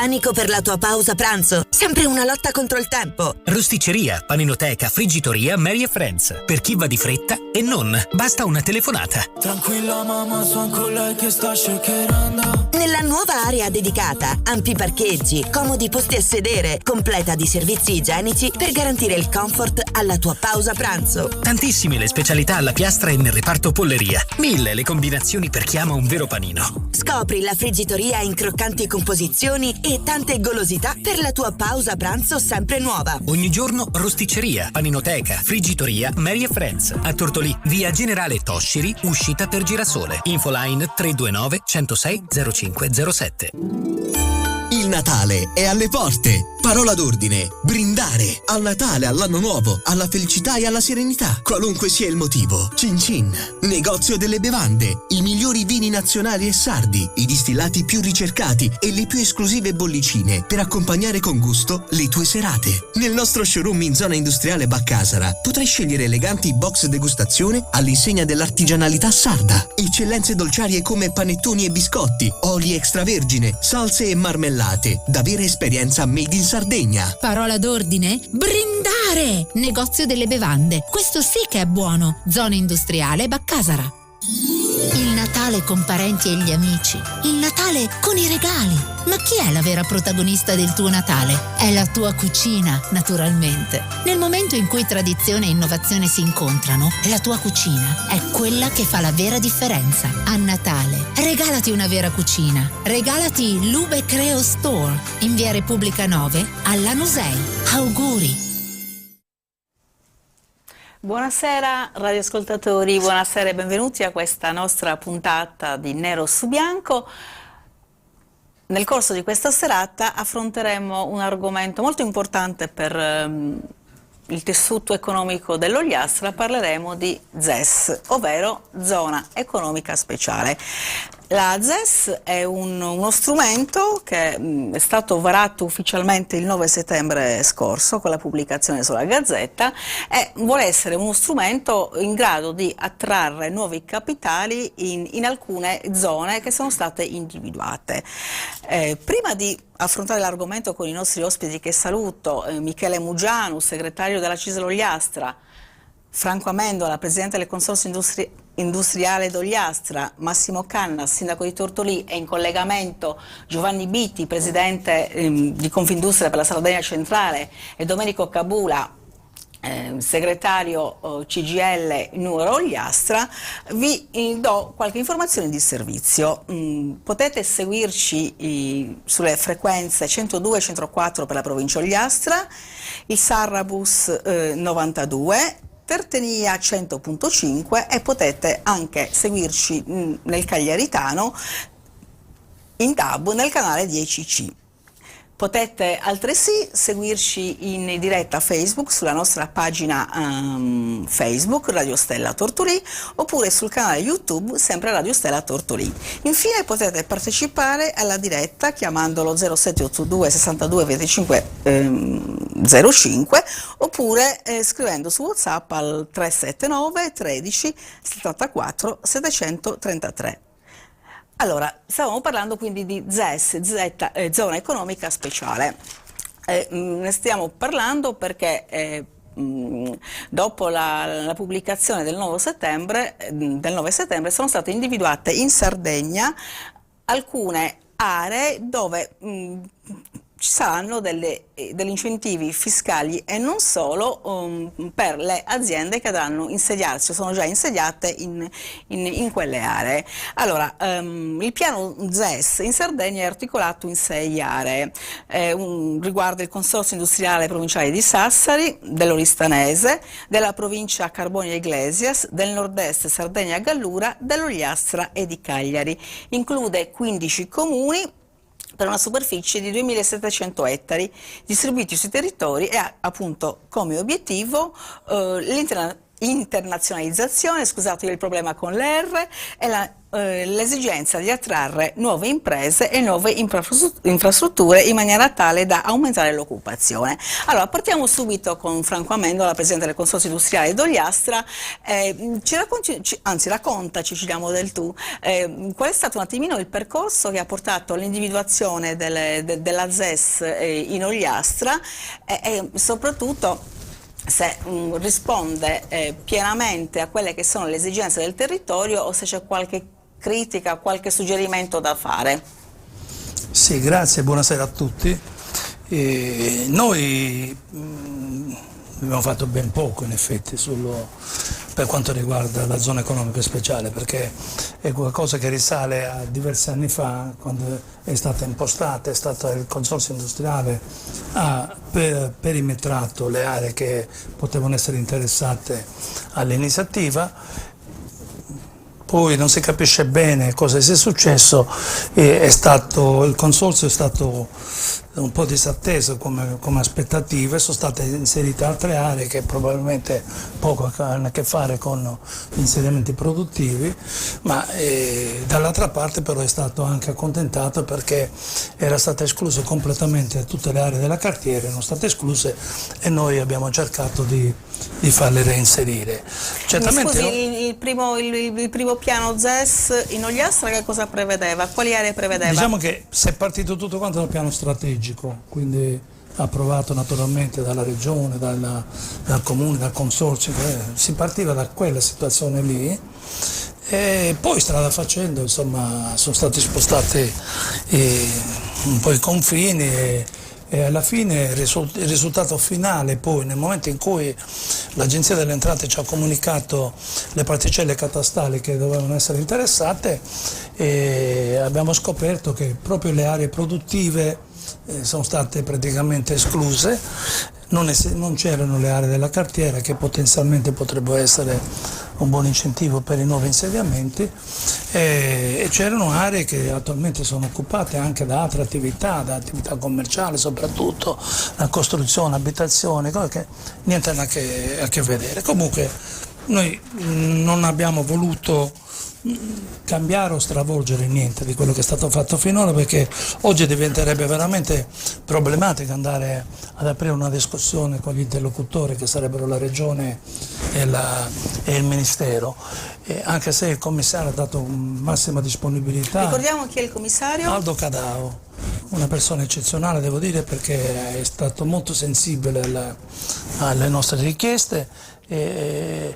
Panico per la tua pausa pranzo? Sempre una lotta contro il tempo. Rosticceria, paninoteca, friggitoria, Mary Friends. Per chi va di fretta e non, basta una telefonata. Tranquilla mamma, son con lei che sta shakerando. Nella nuova area dedicata, ampi parcheggi, comodi posti a sedere, completa di servizi igienici per garantire il comfort alla tua pausa pranzo. Tantissime le specialità alla piastra e nel reparto polleria. 1000 le combinazioni per chi ama un vero panino. Scopri la friggitoria in croccanti composizioni e tante golosità per la tua pausa pranzo sempre nuova. Ogni giorno rosticceria, paninoteca, friggitoria, Mary Friends. A Tortolì, via Generale Tosciri, uscita per Girasole. Infoline 329 106 0507. Il Natale è alle porte. Parola d'ordine: brindare. Al Natale, all'anno nuovo, alla felicità e alla serenità. Qualunque sia il motivo. Cin Cin, negozio delle bevande. I migliori vini nazionali e sardi, i distillati più ricercati e le più esclusive bollicine per accompagnare con gusto le tue serate. Nel nostro showroom in zona industriale Baccasara potrai scegliere eleganti box degustazione all'insegna dell'artigianalità sarda. Eccellenze dolciarie come panettoni e biscotti, oli extravergine, salse e marmellate. Da vera esperienza made in Sardegna. Parola d'ordine: brindare! Negozio delle bevande. Questo sì che è buono. Zona industriale Baccasara. Il Natale con parenti e gli amici. Il Natale con i regali. Ma chi è la vera protagonista del tuo Natale? È la tua cucina, naturalmente. Nel momento in cui tradizione e innovazione si incontrano, la tua cucina è quella che fa la vera differenza. A Natale, regalati una vera cucina. Regalati Lube Creo Store, in via Repubblica 9, a Lanusei. Auguri! Buonasera radioascoltatori, buonasera e benvenuti a questa nostra puntata di Nero su Bianco. Nel corso di questa serata affronteremo un argomento molto importante per il tessuto economico dell'Ogliastra. Parleremo di ZES, ovvero Zona Economica Speciale. La ZES è uno strumento che è stato varato ufficialmente il 9 settembre scorso con la pubblicazione sulla Gazzetta e vuole essere uno strumento in grado di attrarre nuovi capitali in alcune zone che sono state individuate. Prima di affrontare l'argomento con i nostri ospiti che saluto, Michele Mugianu, segretario della CISL Ogliastra, Franco Amendola, presidente del Consorzio Industriale d'Ogliastra, Massimo Canna, sindaco di Tortolì, e in collegamento Giovanni Bitti, presidente di Confindustria per la Sardegna Centrale, e Domenico Cabula, segretario CGIL Nuoro Ogliastra, vi do qualche informazione di servizio. Potete seguirci sulle frequenze 102 e 104 per la provincia Ogliastra, il Sarrabus 92, Tertenia 100.5 e potete anche seguirci nel Cagliaritano in DAB nel canale 10C. Potete altresì seguirci in diretta Facebook sulla nostra pagina Facebook Radio Stella Tortolì oppure sul canale YouTube sempre Radio Stella Tortolì. Infine potete partecipare alla diretta chiamandolo 0782 62 25 05 oppure scrivendo su WhatsApp al 379 13 74 733. Allora, stavamo parlando quindi di ZES, Zona Economica Speciale. Ne stiamo parlando perché dopo la pubblicazione del 9 settembre sono state individuate in Sardegna alcune aree dove ci saranno degli incentivi fiscali e non solo per le aziende che andranno a insediarsi o sono già insediate in quelle aree. Allora, il piano ZES in Sardegna è articolato in 6 aree. Riguarda il Consorzio Industriale Provinciale di Sassari, dell'Oristanese, della provincia Carbonia Iglesias, del Nord-Est Sardegna Gallura, dell'Ogliastra e di Cagliari. Include 15 comuni per una superficie di 2.700 ettari distribuiti sui territori e ha appunto come obiettivo l'internazionalizzazione, scusate il problema con l'R, e la l'esigenza di attrarre nuove imprese e nuove infrastrutture in maniera tale da aumentare l'occupazione. Allora, partiamo subito con Franco Amendola, presidente del Consorzio Industriale Dogliastra. Raccontaci, ci diamo del tu, qual è stato un attimino il percorso che ha portato all'individuazione della ZES in Ogliastra e soprattutto se risponde pienamente a quelle che sono le esigenze del territorio o se c'è qualche critica, qualche suggerimento da fare. Sì, grazie, buonasera a tutti. Noi abbiamo fatto ben poco in effetti per quanto riguarda la zona economica speciale, perché è qualcosa che risale a diversi anni fa, quando è stata impostata, è stato il Consorzio Industriale ha perimetrato le aree che potevano essere interessate all'iniziativa. Poi non si capisce bene cosa sia successo, il consorzio è stato un po' disatteso come aspettative, sono state inserite altre aree che probabilmente poco hanno a che fare con gli insediamenti produttivi, ma dall'altra parte però è stato anche accontentato perché era stata esclusa completamente tutte le aree della cartiera, erano state escluse e noi abbiamo cercato di farle reinserire. Certamente, scusi, il primo piano ZES in Ogliastra che cosa prevedeva? Quali aree prevedeva? Diciamo che si è partito tutto quanto dal piano strategico, quindi approvato naturalmente dalla regione, dal comune, dal consorzio, si partiva da quella situazione lì e poi strada facendo insomma sono stati spostati un po' i confini e alla fine il risultato finale poi nel momento in cui l'Agenzia delle Entrate ci ha comunicato le particelle catastali che dovevano essere interessate abbiamo scoperto che proprio le aree produttive sono state praticamente escluse, non c'erano le aree della cartiera che potenzialmente potrebbero essere un buon incentivo per i nuovi insediamenti e c'erano aree che attualmente sono occupate anche da altre attività, da attività commerciali soprattutto, da costruzione, abitazione, cose che niente hanno a che vedere. Comunque noi non abbiamo voluto cambiare o stravolgere niente di quello che è stato fatto finora, perché oggi diventerebbe veramente problematica andare ad aprire una discussione con gli interlocutori che sarebbero la Regione e il Ministero, anche se il commissario ha dato massima disponibilità. Ricordiamo chi è il commissario? Aldo Cadao, una persona eccezionale devo dire, perché è stato molto sensibile alle nostre richieste e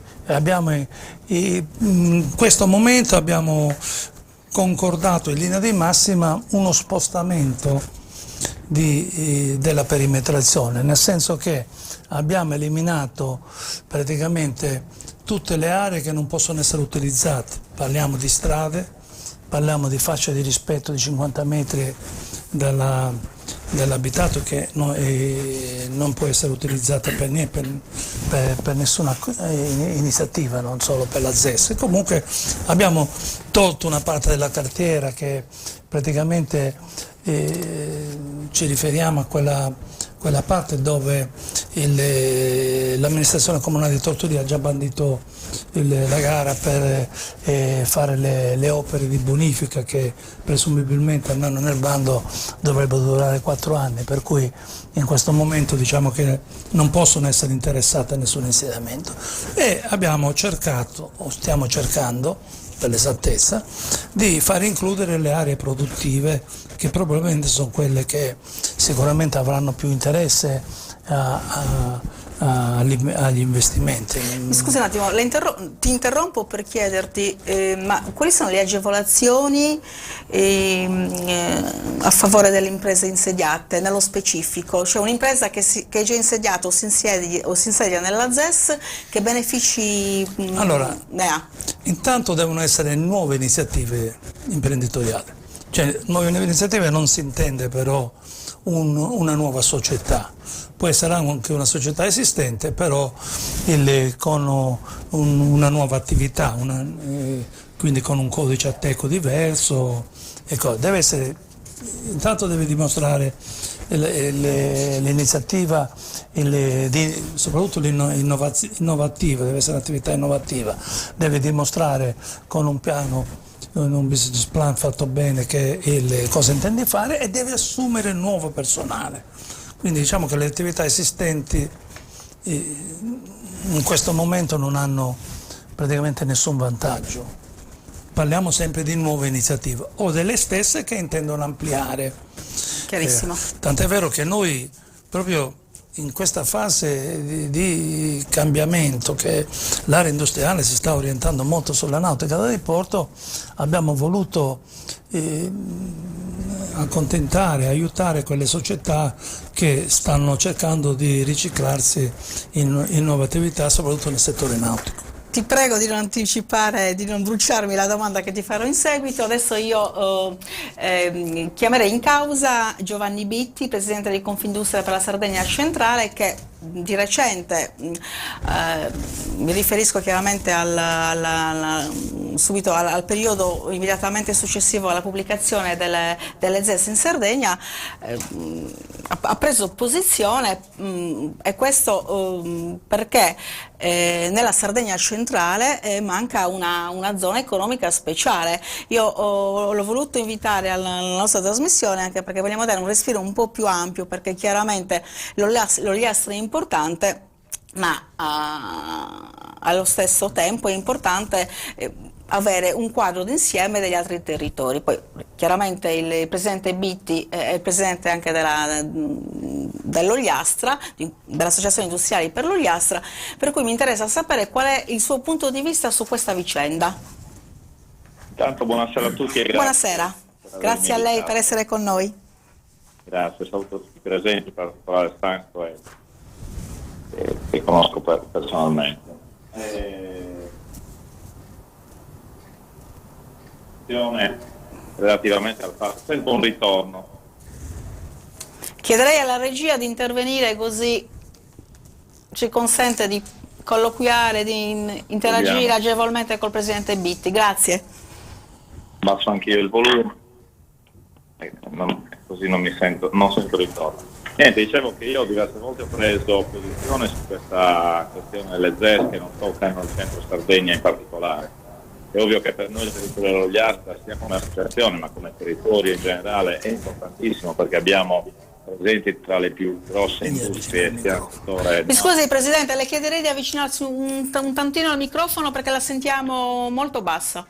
in questo momento abbiamo concordato in linea di massima uno spostamento della perimetrazione, nel senso che abbiamo eliminato praticamente tutte le aree che non possono essere utilizzate. Parliamo di strade, parliamo di fascia di rispetto di 50 metri dell'abitato che non può essere utilizzata per nessuna iniziativa, non solo per la ZES. Comunque abbiamo tolto una parte della cartiera che praticamente ci riferiamo a quella parte dove l'amministrazione comunale di Tortolì ha già bandito la gara per fare le opere di bonifica che presumibilmente andando nel bando dovrebbero durare 4 anni, per cui in questo momento diciamo che non possono essere interessate a nessun insediamento e abbiamo cercato, o stiamo cercando per l'esattezza, di far includere le aree produttive che probabilmente sono quelle che sicuramente avranno più interesse agli investimenti. Scusi un attimo, ti interrompo per chiederti, ma quali sono le agevolazioni a favore delle imprese insediate, nello specifico? Cioè un'impresa che è già insediata o si insedia nella ZES, che benefici ne ha? Intanto devono essere nuove iniziative imprenditoriali. Cioè, nuove iniziative non si intende però una nuova società, può essere anche una società esistente, però con una nuova attività, quindi con un codice Ateco diverso. Intanto deve dimostrare l'iniziativa, soprattutto l'innovativa, deve essere un'attività innovativa, deve dimostrare con un piano un business plan fatto bene che cosa intende fare e deve assumere nuovo personale. Quindi diciamo che le attività esistenti in questo momento non hanno praticamente nessun vantaggio. Parliamo sempre di nuove iniziative o delle stesse che intendono ampliare. Chiarissimo. Tant'è vero che noi proprio in questa fase di cambiamento, che l'area industriale si sta orientando molto sulla nautica da diporto, abbiamo voluto accontentare, aiutare quelle società che stanno cercando di riciclarsi in nuove attività, soprattutto nel settore nautico. Ti prego di non anticipare, di non bruciarmi la domanda che ti farò in seguito. Adesso io chiamerei in causa Giovanni Bitti, presidente di Confindustria per la Sardegna Centrale, che di recente, mi riferisco chiaramente subito al periodo immediatamente successivo alla pubblicazione delle ZES in Sardegna, ha preso posizione, e questo perché nella Sardegna centrale manca una zona economica speciale. Io l'ho voluto invitare alla nostra trasmissione anche perché vogliamo dare un respiro un po' più ampio, perché chiaramente l'Ogliastra è importante, ma allo stesso tempo è importante avere un quadro d'insieme degli altri territori. Poi chiaramente il presidente Bitti è il presidente anche dell'Ogliastra, dell'Associazione Industriali per l'Ogliastra, per cui mi interessa sapere qual è il suo punto di vista su questa vicenda. Intanto buonasera a tutti e grazie. Buonasera, grazie a lei per essere con noi. Grazie, saluto tutti i presenti, in particolare Franco che conosco personalmente. Relativamente al fatto, sento un ritorno. Chiederei alla regia di intervenire, così ci consente di colloquiare, di interagire agevolmente col presidente Bitti. Grazie. Basso anch'io il volume, così non sento ritorno. Niente, dicevo che io diverse volte ho preso posizione su questa questione delle ZES che non toccano il centro Sardegna in particolare. È ovvio che per noi il territorio dell'Ogliastra, sia come associazione ma come territorio in generale, è importantissimo, perché abbiamo presenti tra le più grosse industrie sia nel settore. Mi scusi Presidente, le chiederei di avvicinarsi un tantino al microfono perché la sentiamo molto bassa.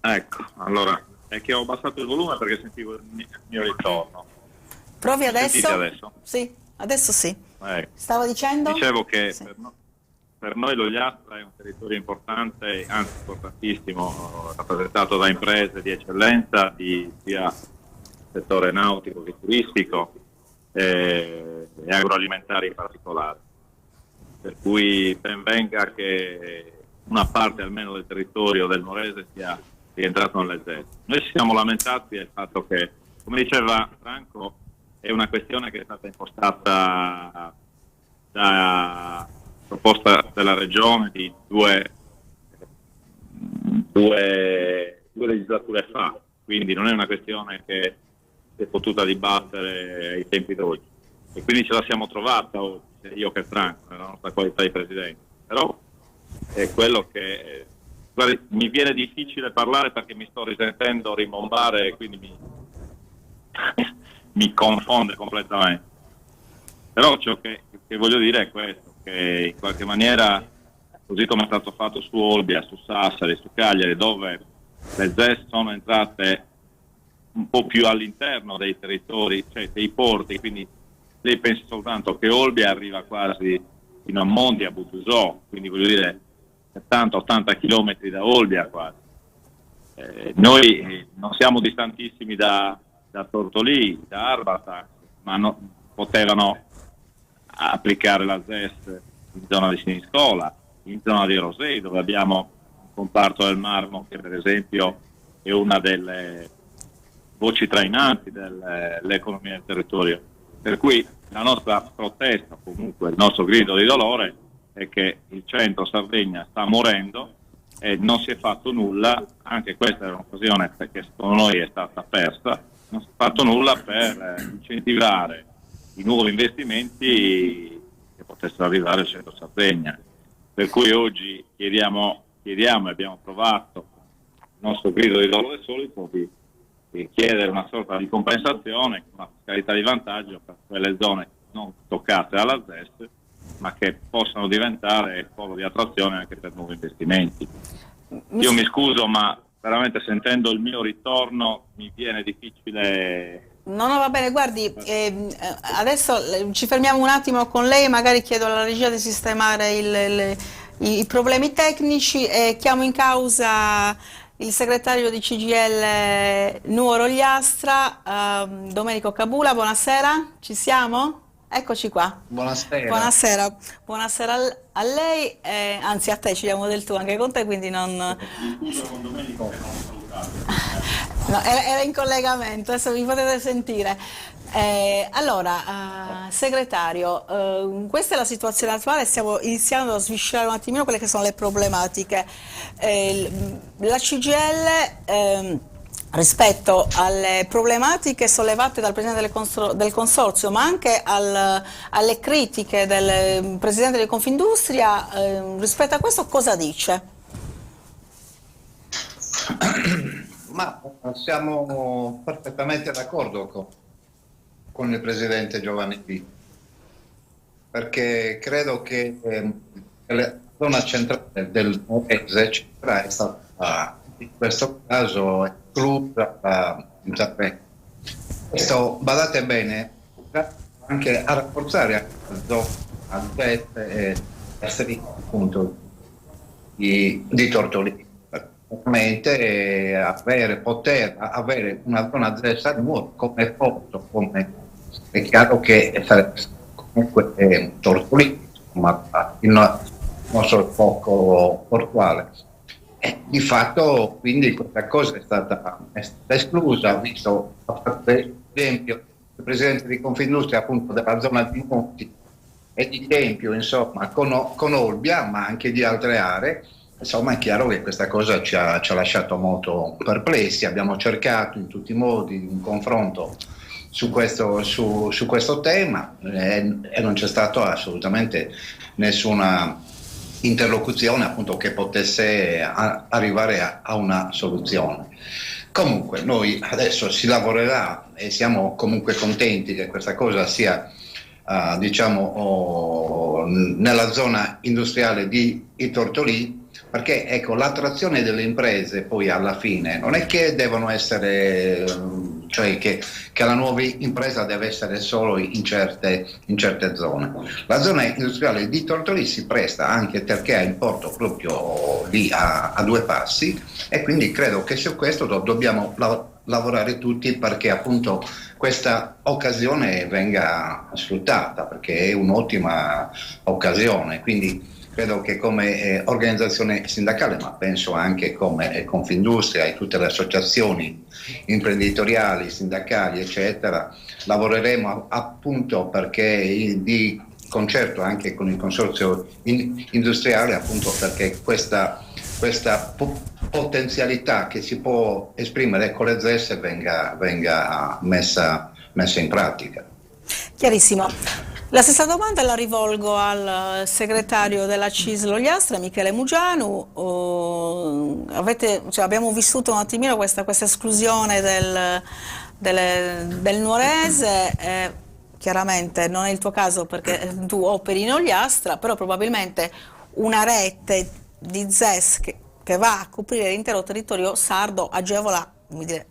Ecco, allora, è che ho abbassato il volume perché sentivo il mio ritorno. Provi adesso? Sentite adesso? Sì, adesso sì. Ecco. Stavo dicendo? Dicevo che sì. Per noi l'Ogliastra è un territorio importante, anzi importantissimo, rappresentato da imprese di eccellenza, sia settore nautico che turistico e agroalimentare in particolare. Per cui ben venga che una parte almeno del territorio del Morese sia rientrato nelle ZES. Noi ci siamo lamentati del fatto che, come diceva Franco, è una questione che è stata impostata da proposta della Regione di due legislature fa, quindi non è una questione che si è potuta dibattere ai tempi d'oggi, e quindi ce la siamo trovata oggi, io che Franco, nella nostra qualità di Presidente. Però è quello che guardi, mi viene difficile parlare perché mi sto risentendo rimbombare e quindi mi confonde completamente. Però ciò che voglio dire è questo, che in qualche maniera, così come è stato fatto su Olbia, su Sassari, su Cagliari, dove le ZES sono entrate un po' più all'interno dei territori, cioè dei porti, quindi lei pensi soltanto che Olbia arriva quasi fino a Monti, a Buttusò, quindi voglio dire 70-80 chilometri da Olbia quasi. Noi non siamo distantissimi da Tortolì, da Arbatax, ma potevano applicare la ZES in zona di Siniscola, in zona di Rosei, dove abbiamo un comparto del marmo che per esempio è una delle voci trainanti dell'economia del territorio. Per cui la nostra protesta, comunque il nostro grido di dolore, è che il centro Sardegna sta morendo e non si è fatto nulla. Anche questa è un'occasione che secondo noi è stata persa, non si è fatto nulla per incentivare i nuovi investimenti che potessero arrivare al centro Sardegna. Per cui oggi chiediamo e abbiamo approvato nostro grido di dolore solito di chiedere una sorta di compensazione, una fiscalità di vantaggio per quelle zone non toccate dalla ZES, ma che possano diventare polo di attrazione anche per nuovi investimenti. Io mi scuso, ma veramente sentendo il mio ritorno mi viene difficile. No, va bene, guardi, adesso ci fermiamo un attimo con lei, magari chiedo alla regia di sistemare i problemi tecnici e chiamo in causa il segretario di CGIL Nuoro Ogliastra, Domenico Cabula. Buonasera, ci siamo? Eccoci qua. Buonasera. Buonasera a lei, anzi a te, ci diamo del tu anche con te, quindi non... No, era in collegamento, adesso vi potete sentire. Allora, segretario, questa è la situazione attuale, stiamo iniziando a sviscerare un attimino quelle che sono le problematiche. La CGIL, rispetto alle problematiche sollevate dal Presidente del Consorzio, ma anche alle critiche del Presidente di Confindustria, rispetto a questo cosa dice? Ma siamo perfettamente d'accordo con il Presidente Giovanni B, perché credo che la zona centrale del paese è stata in questo caso esclusa intervento. Questo, badate bene, anche a rafforzare la zona e appunto di Tortolì. Poter avere una zona ZES nuova come porto, è chiaro che sarebbe comunque Tortolì, ma il nostro poco portuale. Di fatto quindi questa cosa è stata esclusa, visto per esempio il Presidente di Confindustria appunto della zona di Monti e di Tempio, insomma, con Olbia, ma anche di altre aree. Insomma, è chiaro che questa cosa ci ha lasciato molto perplessi. Abbiamo cercato in tutti i modi un confronto su questo tema e non c'è stato assolutamente nessuna interlocuzione appunto che potesse arrivare a una soluzione. Comunque noi adesso si lavorerà e siamo comunque contenti che questa cosa sia nella zona industriale di Tortolì, perché ecco, l'attrazione delle imprese poi alla fine non è che devono essere, cioè che la nuova impresa deve essere solo in certe zone. La zona industriale di Tortolì si presta anche perché ha il porto proprio lì a due passi, e quindi credo che su questo dobbiamo lavorare tutti perché appunto questa occasione venga sfruttata, perché è un'ottima occasione. Quindi credo che come organizzazione sindacale, ma penso anche come Confindustria e tutte le associazioni imprenditoriali, sindacali, eccetera, lavoreremo appunto perché di concerto anche con il consorzio industriale, appunto perché questa potenzialità che si può esprimere con le ZES venga messa in pratica. Chiarissimo. La stessa domanda la rivolgo al segretario della CISL Ogliastra, Michele Mugianu. Abbiamo vissuto un attimino questa esclusione del nuorese, chiaramente non è il tuo caso perché tu operi in Ogliastra, però probabilmente una rete di ZES che va a coprire l'intero territorio sardo agevola, come dire,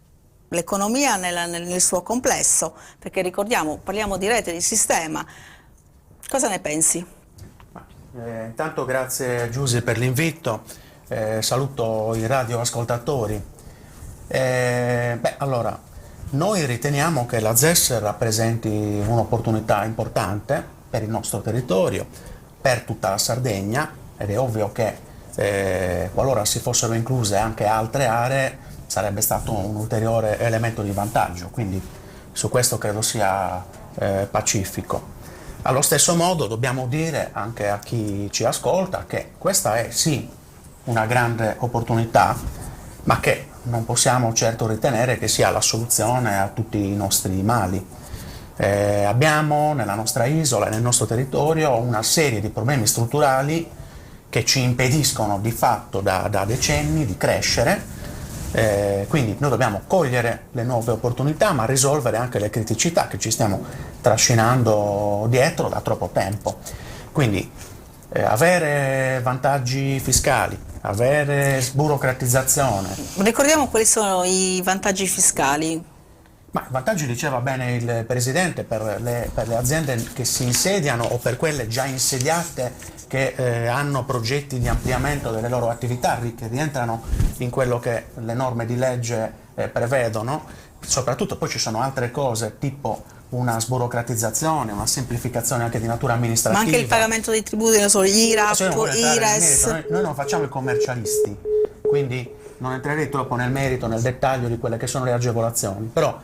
l'economia nel suo complesso, perché ricordiamo, parliamo di rete, di sistema. Cosa ne pensi? Intanto grazie Giuse per l'invito, saluto i radioascoltatori. Allora, noi riteniamo che la ZES rappresenti un'opportunità importante per il nostro territorio, per tutta la Sardegna, ed è ovvio che qualora si fossero incluse anche altre aree sarebbe stato un ulteriore elemento di vantaggio, quindi su questo credo sia pacifico. Allo stesso modo dobbiamo dire anche a chi ci ascolta che questa è sì una grande opportunità, ma che non possiamo certo ritenere che sia la soluzione a tutti i nostri mali. Abbiamo nella nostra isola e nel nostro territorio una serie di problemi strutturali che ci impediscono di fatto da decenni di crescere, Quindi noi dobbiamo cogliere le nuove opportunità, ma risolvere anche le criticità che ci stiamo trascinando dietro da troppo tempo. Quindi avere vantaggi fiscali, avere sburocratizzazione. Ricordiamo quali sono i vantaggi fiscali. Ma i vantaggi diceva bene il Presidente per le aziende che si insediano o per quelle già insediate che hanno progetti di ampliamento delle loro attività che rientrano in quello che le norme di legge prevedono. Soprattutto poi ci sono altre cose tipo una sburocratizzazione, una semplificazione anche di natura amministrativa. Ma anche il pagamento dei tributi, non so, IRAP, IRES. Noi non facciamo i commercialisti, quindi non entrerei troppo nel merito, nel dettaglio di quelle che sono le agevolazioni, però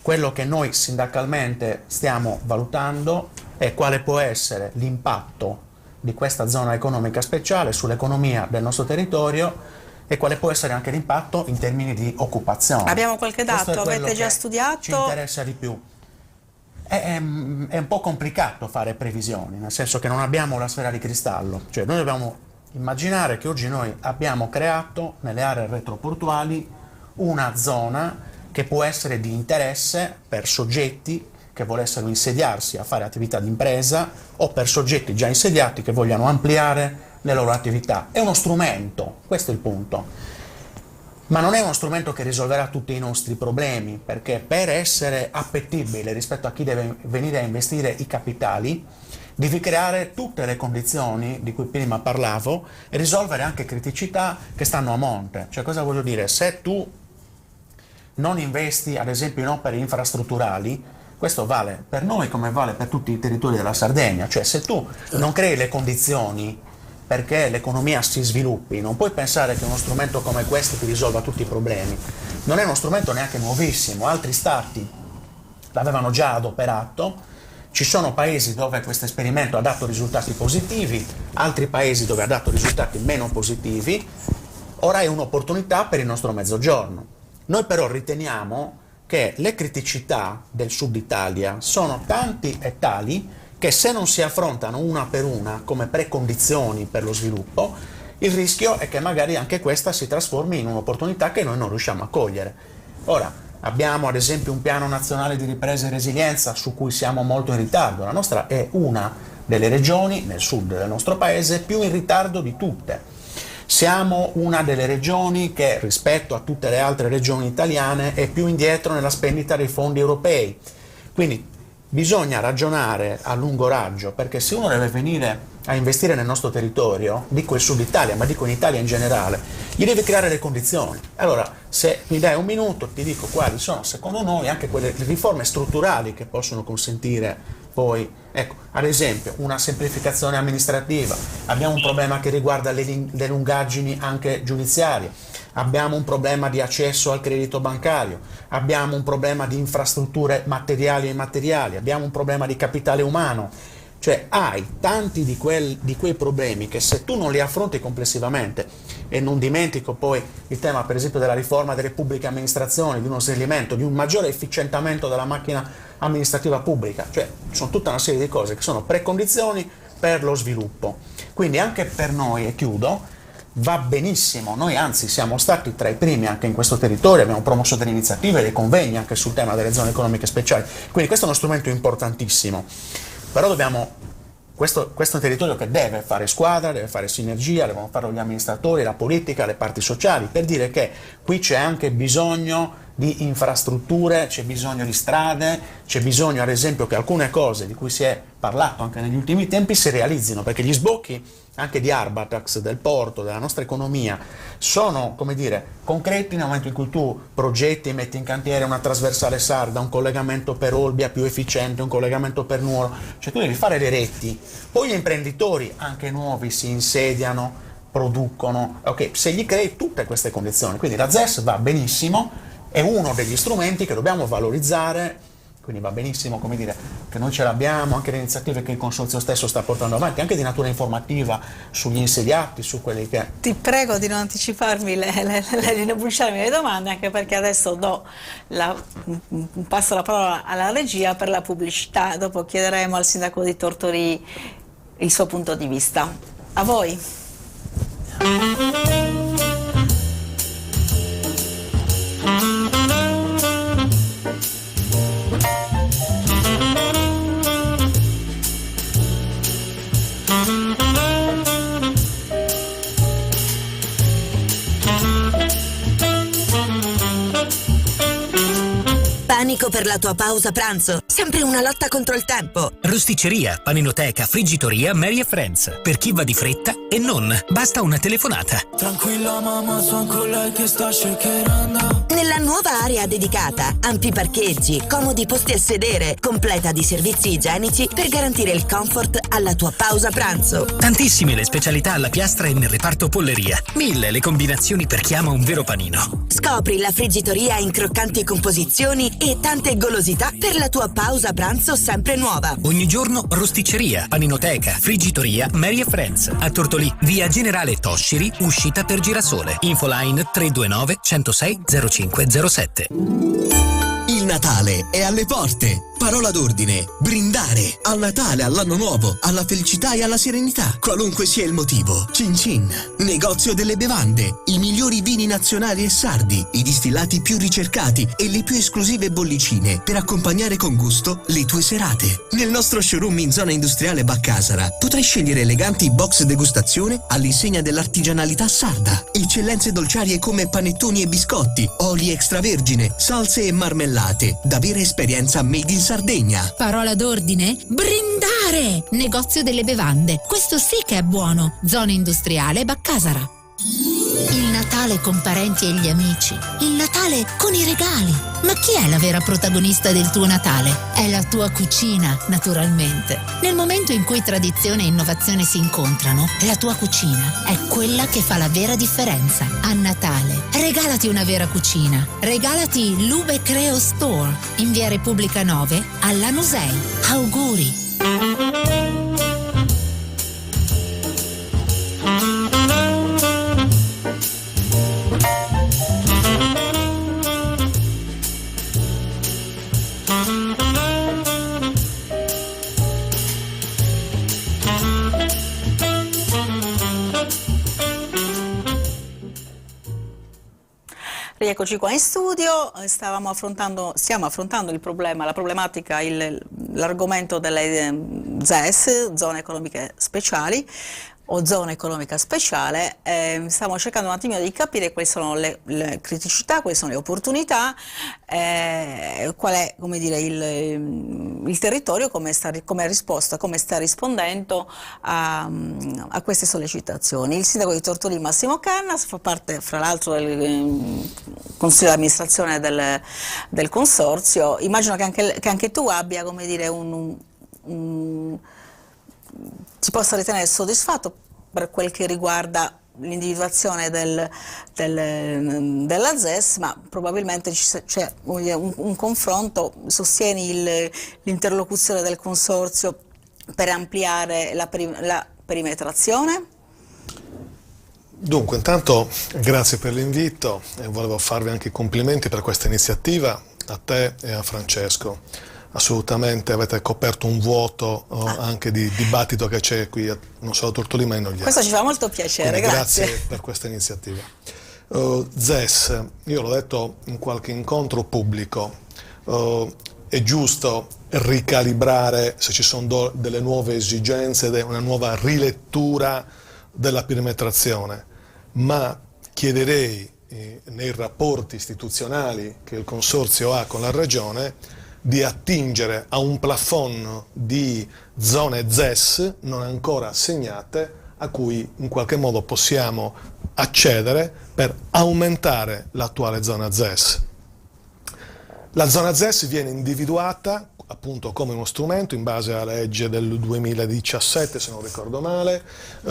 quello che noi sindacalmente stiamo valutando è quale può essere l'impatto di questa zona economica speciale sull'economia del nostro territorio e quale può essere anche l'impatto in termini di occupazione. Abbiamo qualche dato? Avete già studiato? Ci interessa di più. È un po' complicato fare previsioni, nel senso che non abbiamo la sfera di cristallo, cioè noi dobbiamo immaginare che oggi noi abbiamo creato nelle aree retroportuali una zona che può essere di interesse per soggetti che volessero insediarsi a fare attività di impresa o per soggetti già insediati che vogliano ampliare le loro attività. È uno strumento, questo è il punto, ma non è uno strumento che risolverà tutti i nostri problemi, perché per essere appetibile rispetto a chi deve venire a investire i capitali devi creare tutte le condizioni di cui prima parlavo e risolvere anche criticità che stanno a monte. Cioè, cosa voglio dire? Se tu non investi ad esempio in opere infrastrutturali, questo vale per noi come vale per tutti i territori della Sardegna, cioè se tu non crei le condizioni perché l'economia si sviluppi, non puoi pensare che uno strumento come questo ti risolva tutti i problemi. Non è uno strumento neanche nuovissimo, altri stati l'avevano già adoperato, ci sono paesi dove questo esperimento ha dato risultati positivi, altri paesi dove ha dato risultati meno positivi, ora è un'opportunità per il nostro Mezzogiorno. Noi però riteniamo che le criticità del Sud Italia sono tanti e tali che se non si affrontano una per una come precondizioni per lo sviluppo, il rischio è che magari anche questa si trasformi in un'opportunità che noi non riusciamo a cogliere. Ora, abbiamo ad esempio un piano nazionale di ripresa e resilienza su cui siamo molto in ritardo. La nostra è una delle regioni nel sud del nostro paese più in ritardo di tutte. Siamo una delle regioni che rispetto a tutte le altre regioni italiane è più indietro nella spendita dei fondi europei. Quindi bisogna ragionare a lungo raggio, perché se uno deve venire a investire nel nostro territorio, dico il Sud Italia, ma dico in Italia in generale, gli deve creare le condizioni. Allora, se mi dai un minuto, ti dico quali sono, secondo noi, anche quelle riforme strutturali che possono consentire poi, ecco, ad esempio, una semplificazione amministrativa. Abbiamo un problema che riguarda le lungaggini anche giudiziarie, abbiamo un problema di accesso al credito bancario, abbiamo un problema di infrastrutture materiali e immateriali, abbiamo un problema di capitale umano. Cioè hai tanti di quei problemi che se tu non li affronti complessivamente, e non dimentico poi il tema per esempio della riforma delle pubbliche amministrazioni, di uno snellimento, di un maggiore efficientamento della macchina amministrativa pubblica, cioè sono tutta una serie di cose che sono precondizioni per lo sviluppo. Quindi anche per noi, e chiudo, va benissimo, noi anzi siamo stati tra i primi anche in questo territorio, abbiamo promosso delle iniziative, dei convegni anche sul tema delle zone economiche speciali, quindi questo è uno strumento importantissimo. Però questo è un territorio che deve fare squadra, deve fare sinergia, devono farlo gli amministratori, la politica, le parti sociali, per dire che qui c'è anche bisogno di infrastrutture, c'è bisogno di strade, c'è bisogno ad esempio che alcune cose di cui si è parlato anche negli ultimi tempi si realizzino, perché gli sbocchi anche di Arbatax, del porto, della nostra economia, sono, come dire, concreti nel momento in cui tu progetti e metti in cantiere una trasversale sarda, un collegamento per Olbia più efficiente, un collegamento per Nuoro, cioè tu devi fare le reti, poi gli imprenditori anche nuovi si insediano, producono, ok, se gli crei tutte queste condizioni, quindi la ZES va benissimo, è uno degli strumenti che dobbiamo valorizzare. Quindi va benissimo, come dire, che noi ce l'abbiamo, anche le iniziative che il Consorzio stesso sta portando avanti, anche di natura informativa sugli insediati, su quelli che... Ti prego di non anticiparmi, di non bruciarmi le domande, anche perché adesso passo la parola alla regia per la pubblicità, dopo chiederemo al sindaco di Tortolì il suo punto di vista. A voi. panico per la tua pausa pranzo? Sempre una lotta contro il tempo. Rosticceria, paninoteca, friggitoria, Mary Friends. Per chi va di fretta e non, basta una telefonata. Tranquilla mamma, sono con lei che sta shakerando. Nella nuova area dedicata, ampi parcheggi, comodi posti a sedere, completa di servizi igienici per garantire il comfort alla tua pausa pranzo. Tantissime le specialità alla piastra e nel reparto polleria. 1000 le combinazioni per chi ama un vero panino. Scopri la friggitoria in croccanti composizioni e tante golosità per la tua pausa pranzo sempre nuova. Ogni giorno rosticceria, paninoteca, friggitoria, Mary Friends. A Tortolì, via Generale Tosciri, uscita per Girasole. Infoline 329 106 0507. Il Natale è alle porte. Parola d'ordine: brindare. Al Natale, all'anno nuovo, alla felicità e alla serenità. Qualunque sia il motivo. Cin Cin, negozio delle bevande. I migliori vini nazionali e sardi, i distillati più ricercati e le più esclusive bollicine per accompagnare con gusto le tue serate. Nel nostro showroom in zona industriale Baccasara potrai scegliere eleganti box degustazione all'insegna dell'artigianalità sarda. Eccellenze dolciarie come panettoni e biscotti, oli extravergine, salse e marmellate. Da vera esperienza made in Sardegna. Parola d'ordine? Brindare! Negozio delle bevande. Questo sì che è buono. Zona industriale Baccasara. Il Natale con parenti e gli amici. Il Natale con i regali. Ma chi è la vera protagonista del tuo Natale? È la tua cucina, naturalmente. Nel momento in cui tradizione e innovazione si incontrano, la tua cucina è quella che fa la vera differenza. A Natale, regalati una vera cucina. Regalati Lube Creo Store in via Repubblica 9 a Lanusei. Auguri! Rieccoci qua in studio, stiamo affrontando il problema, la problematica, l'argomento delle ZES, zone economiche speciali o zona economica speciale. Stiamo cercando un attimino di capire quali sono le criticità, quali sono le opportunità, qual è, come dire, il territorio, come sta rispondendo a queste sollecitazioni. Il sindaco di Tortolì, Massimo Cannas, fa parte fra l'altro del consiglio di amministrazione del consorzio. Immagino che anche tu abbia, come dire, ti possa ritenere soddisfatto per quel che riguarda l'individuazione della ZES, ma probabilmente c'è un confronto. Sostieni l'interlocuzione del consorzio per ampliare la perimetrazione? Dunque, intanto grazie per l'invito e volevo farvi anche i complimenti per questa iniziativa, a te e a Francesco. Assolutamente avete coperto un vuoto anche di dibattito che c'è qui, non solo a Tortolì ma in Ogliastra. Questo ci fa molto piacere, quindi grazie. Grazie per questa iniziativa. ZES, io l'ho detto in qualche incontro pubblico, è giusto ricalibrare se ci sono delle nuove esigenze, una nuova rilettura della perimetrazione, ma chiederei nei rapporti istituzionali che il Consorzio ha con la Regione di attingere a un plafond di zone ZES non ancora assegnate a cui in qualche modo possiamo accedere per aumentare l'attuale zona ZES. La zona ZES viene individuata appunto come uno strumento in base alla legge del 2017, se non ricordo male,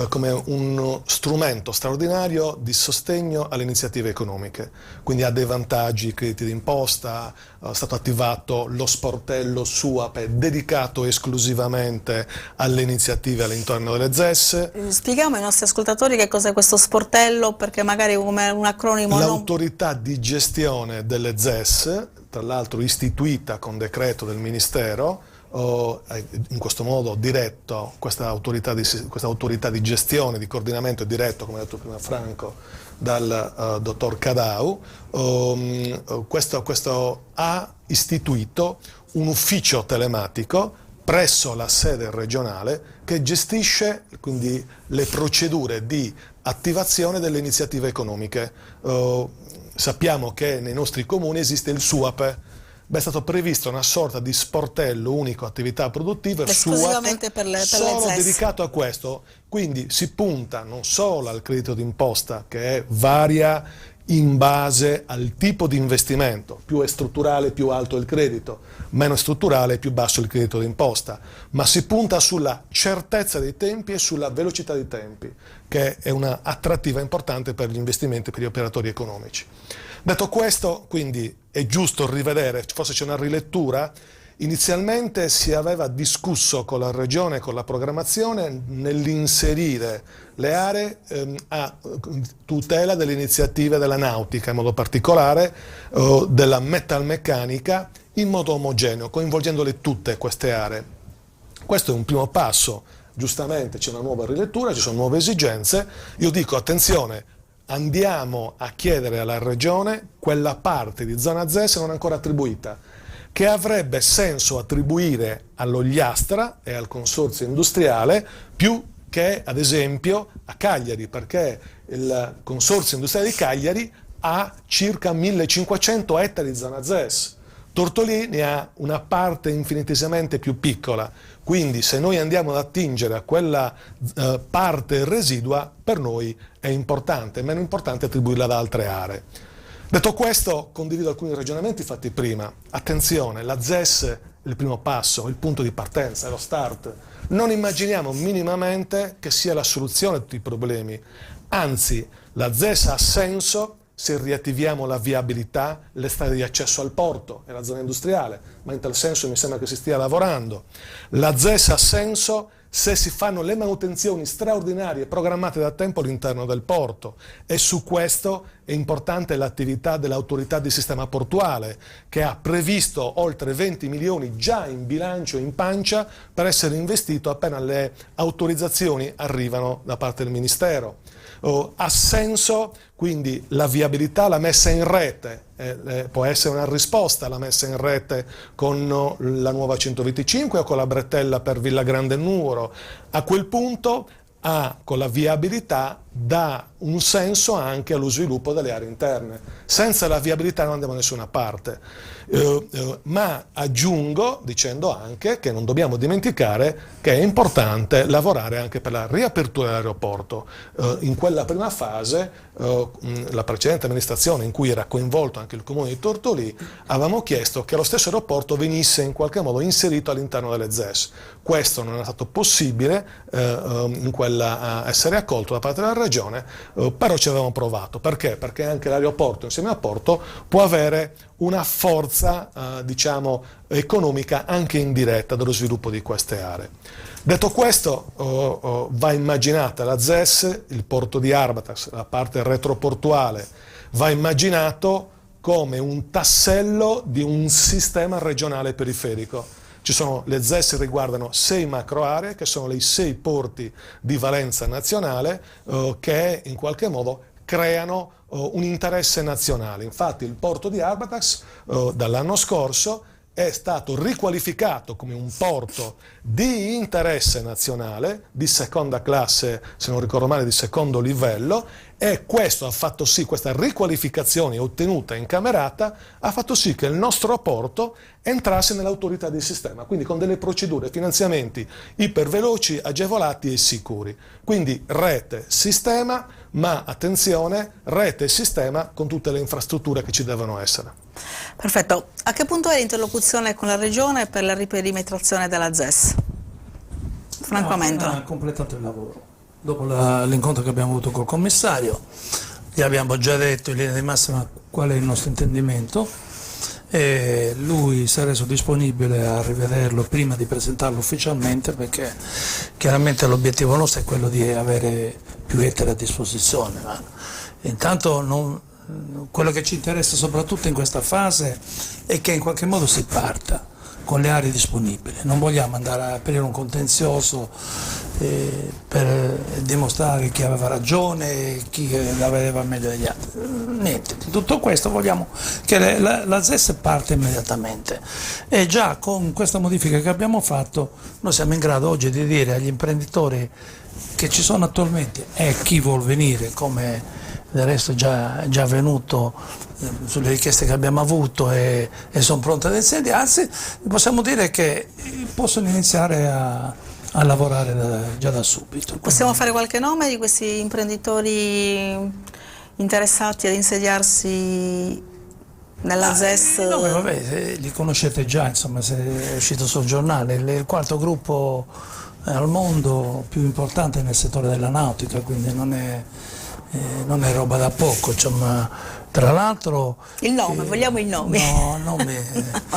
come uno strumento straordinario di sostegno alle iniziative economiche. Quindi ha dei vantaggi, crediti d'imposta, è stato attivato lo sportello SUAP dedicato esclusivamente alle iniziative all'interno delle ZES. Spieghiamo ai nostri ascoltatori che cos'è questo sportello, perché magari come un acronimo. L'autorità di gestione delle ZES, tra l'altro istituita con decreto del Ministero, in questo modo diretto, questa autorità di gestione, di coordinamento è diretto, come ha detto prima Franco, dal dottor Cadau. Questo ha istituito un ufficio telematico presso la sede regionale che gestisce quindi le procedure di attivazione delle iniziative economiche. Sappiamo che nei nostri comuni esiste il SUAP, Beh, è stato previsto una sorta di sportello unico attività produttive esclusivamente per le solo ZES. dedicato a questo, quindi si punta non solo al credito d'imposta, che varia in base al tipo di investimento, più è strutturale più alto è il credito, meno è strutturale più basso il credito d'imposta, ma si punta sulla certezza dei tempi e sulla velocità dei tempi, che è una attrattiva importante per gli investimenti, per gli operatori economici. Detto questo, quindi è giusto rivedere, forse c'è una rilettura. Inizialmente si aveva discusso con la Regione e con la programmazione nell'inserire le aree a tutela delle iniziative della nautica, in modo particolare della metalmeccanica, in modo omogeneo, coinvolgendole tutte queste aree. Questo è un primo passo, giustamente c'è una nuova rilettura, ci sono nuove esigenze. Io dico attenzione, andiamo a chiedere alla Regione quella parte di zona ZES non ancora attribuita, che avrebbe senso attribuire all'Ogliastra e al consorzio industriale più che ad esempio a Cagliari, perché il consorzio industriale di Cagliari ha circa 1500 ettari di zona ZES. Tortolì ne ha una parte infinitesimamente più piccola, quindi se noi andiamo ad attingere a quella parte residua, per noi è importante, è meno importante attribuirla ad altre aree. Detto questo, condivido alcuni ragionamenti fatti prima. Attenzione, la ZES è il primo passo, il punto di partenza, è lo start. Non immaginiamo minimamente che sia la soluzione a tutti i problemi. Anzi, la ZES ha senso se riattiviamo la viabilità, le strade di accesso al porto e la zona industriale, ma in tal senso mi sembra che si stia lavorando. La ZES ha senso se si fanno le manutenzioni straordinarie programmate da tempo all'interno del porto, e su questo è importante l'attività dell'autorità di sistema portuale, che ha previsto oltre 20 milioni già in bilancio in pancia per essere investito appena le autorizzazioni arrivano da parte del Ministero. Ha senso quindi la viabilità, la messa in rete, può essere una risposta alla messa in rete con la nuova 125 o con la bretella per Villa Grande Nuoro. A quel punto con la viabilità dà un senso anche allo sviluppo delle aree interne. Senza la viabilità non andiamo da nessuna parte. Ma aggiungo dicendo anche che non dobbiamo dimenticare che è importante lavorare anche per la riapertura dell'aeroporto. In quella prima fase, la precedente amministrazione, in cui era coinvolto anche il comune di Tortolì, avevamo chiesto che lo stesso aeroporto venisse in qualche modo inserito all'interno delle ZES. Questo non è stato possibile essere accolto da parte della Regione, però ci avevamo provato. Perché? Perché anche l'aeroporto insieme al porto può avere una forza diciamo economica anche indiretta dello sviluppo di queste aree. Detto questo, va immaginata la ZES, il porto di Arbatax, la parte retroportuale, va immaginato come un tassello di un sistema regionale periferico. Le ZES riguardano 6 macro aree, che sono i 6 porti di valenza nazionale, che in qualche modo creano un interesse nazionale. Infatti il porto di Arbatax dall'anno scorso è stato riqualificato come un porto di interesse nazionale, di seconda classe, se non ricordo male di secondo livello, e questo ha fatto sì, questa riqualificazione ottenuta in camerata ha fatto sì che il nostro porto entrasse nell'autorità di sistema, quindi con delle procedure, finanziamenti iperveloci, agevolati e sicuri. Quindi rete, sistema, ma attenzione, rete e sistema con tutte le infrastrutture che ci devono essere. Perfetto. A che punto è l'interlocuzione con la Regione per la riperimetrazione della ZES? Franco Amendo. Ha completato il lavoro. Dopo l'incontro che abbiamo avuto col commissario, gli abbiamo già detto in linea di massima qual è il nostro intendimento, e lui si è reso disponibile a rivederlo prima di presentarlo ufficialmente, perché chiaramente l'obiettivo nostro è quello di avere più ettari a disposizione, ma intanto quello che ci interessa soprattutto in questa fase è che in qualche modo si parta con le aree disponibili. Non vogliamo andare a aprire un contenzioso per dimostrare chi aveva ragione e chi la vedeva meglio degli altri. Niente, di tutto questo vogliamo che la ZES parte immediatamente, e già con questa modifica che abbiamo fatto noi siamo in grado oggi di dire agli imprenditori che ci sono attualmente e chi vuol venire come del resto è già avvenuto sulle richieste che abbiamo avuto e sono pronte ad insediarsi, possiamo dire che possono iniziare a lavorare già da subito. Possiamo fare qualche nome di questi imprenditori interessati ad insediarsi nella ZES? No, vabbè, li conoscete già, insomma, se è uscito sul giornale, il quarto gruppo al mondo più importante nel settore della nautica, quindi non è roba da poco, insomma. Tra l'altro... Il nome, vogliamo il nome? No, nome...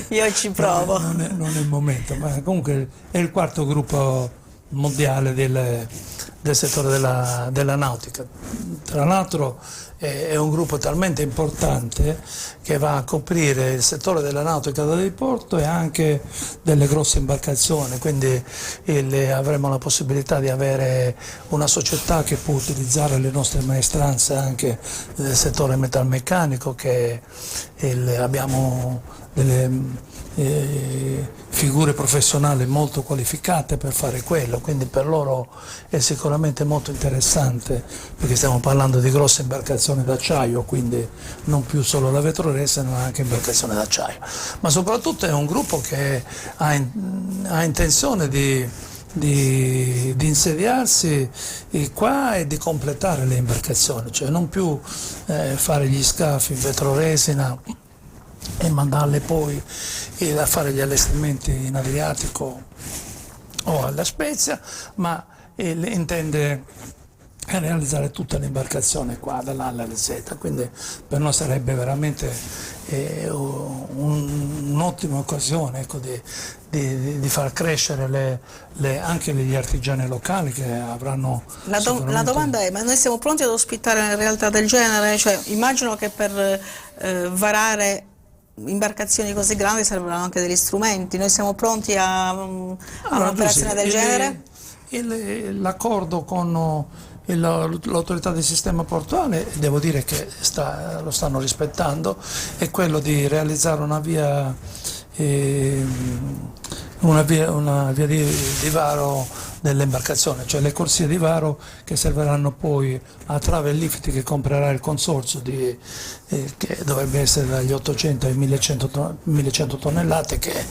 Io ci provo. Non è il momento, ma comunque è il quarto gruppo mondiale del settore della nautica. Tra l'altro è un gruppo talmente importante che va a coprire il settore della nautica da diporto e anche delle grosse imbarcazioni, quindi avremo la possibilità di avere una società che può utilizzare le nostre maestranze anche nel settore metalmeccanico, che abbiamo delle figure professionali molto qualificate per fare quello, quindi per loro è sicuramente molto interessante, perché stiamo parlando di grosse imbarcazioni d'acciaio, quindi non più solo la vetroresina ma anche imbarcazioni d'acciaio, ma soprattutto è un gruppo che ha intenzione di insediarsi qua e di completare le imbarcazioni, cioè non più fare gli scafi in vetroresina e mandarle poi a fare gli allestimenti in Adriatico o alla Spezia, ma intende realizzare tutta l'imbarcazione qua dall'A alla Z, quindi per noi sarebbe veramente un'ottima occasione, ecco, di far crescere anche gli artigiani locali che avranno... La domanda è, ma noi siamo pronti ad ospitare una realtà del genere? Cioè, immagino che per varare imbarcazioni così grandi servono anche degli strumenti, noi siamo pronti a un'operazione del genere? L'accordo con l'autorità del sistema portuale, devo dire che lo stanno rispettando, è quello di realizzare una via di varo delle imbarcazioni, cioè le corsie di varo che serviranno poi a trave e lift che comprerà il consorzio che dovrebbe essere dagli 800 ai 1100 tonnellate, che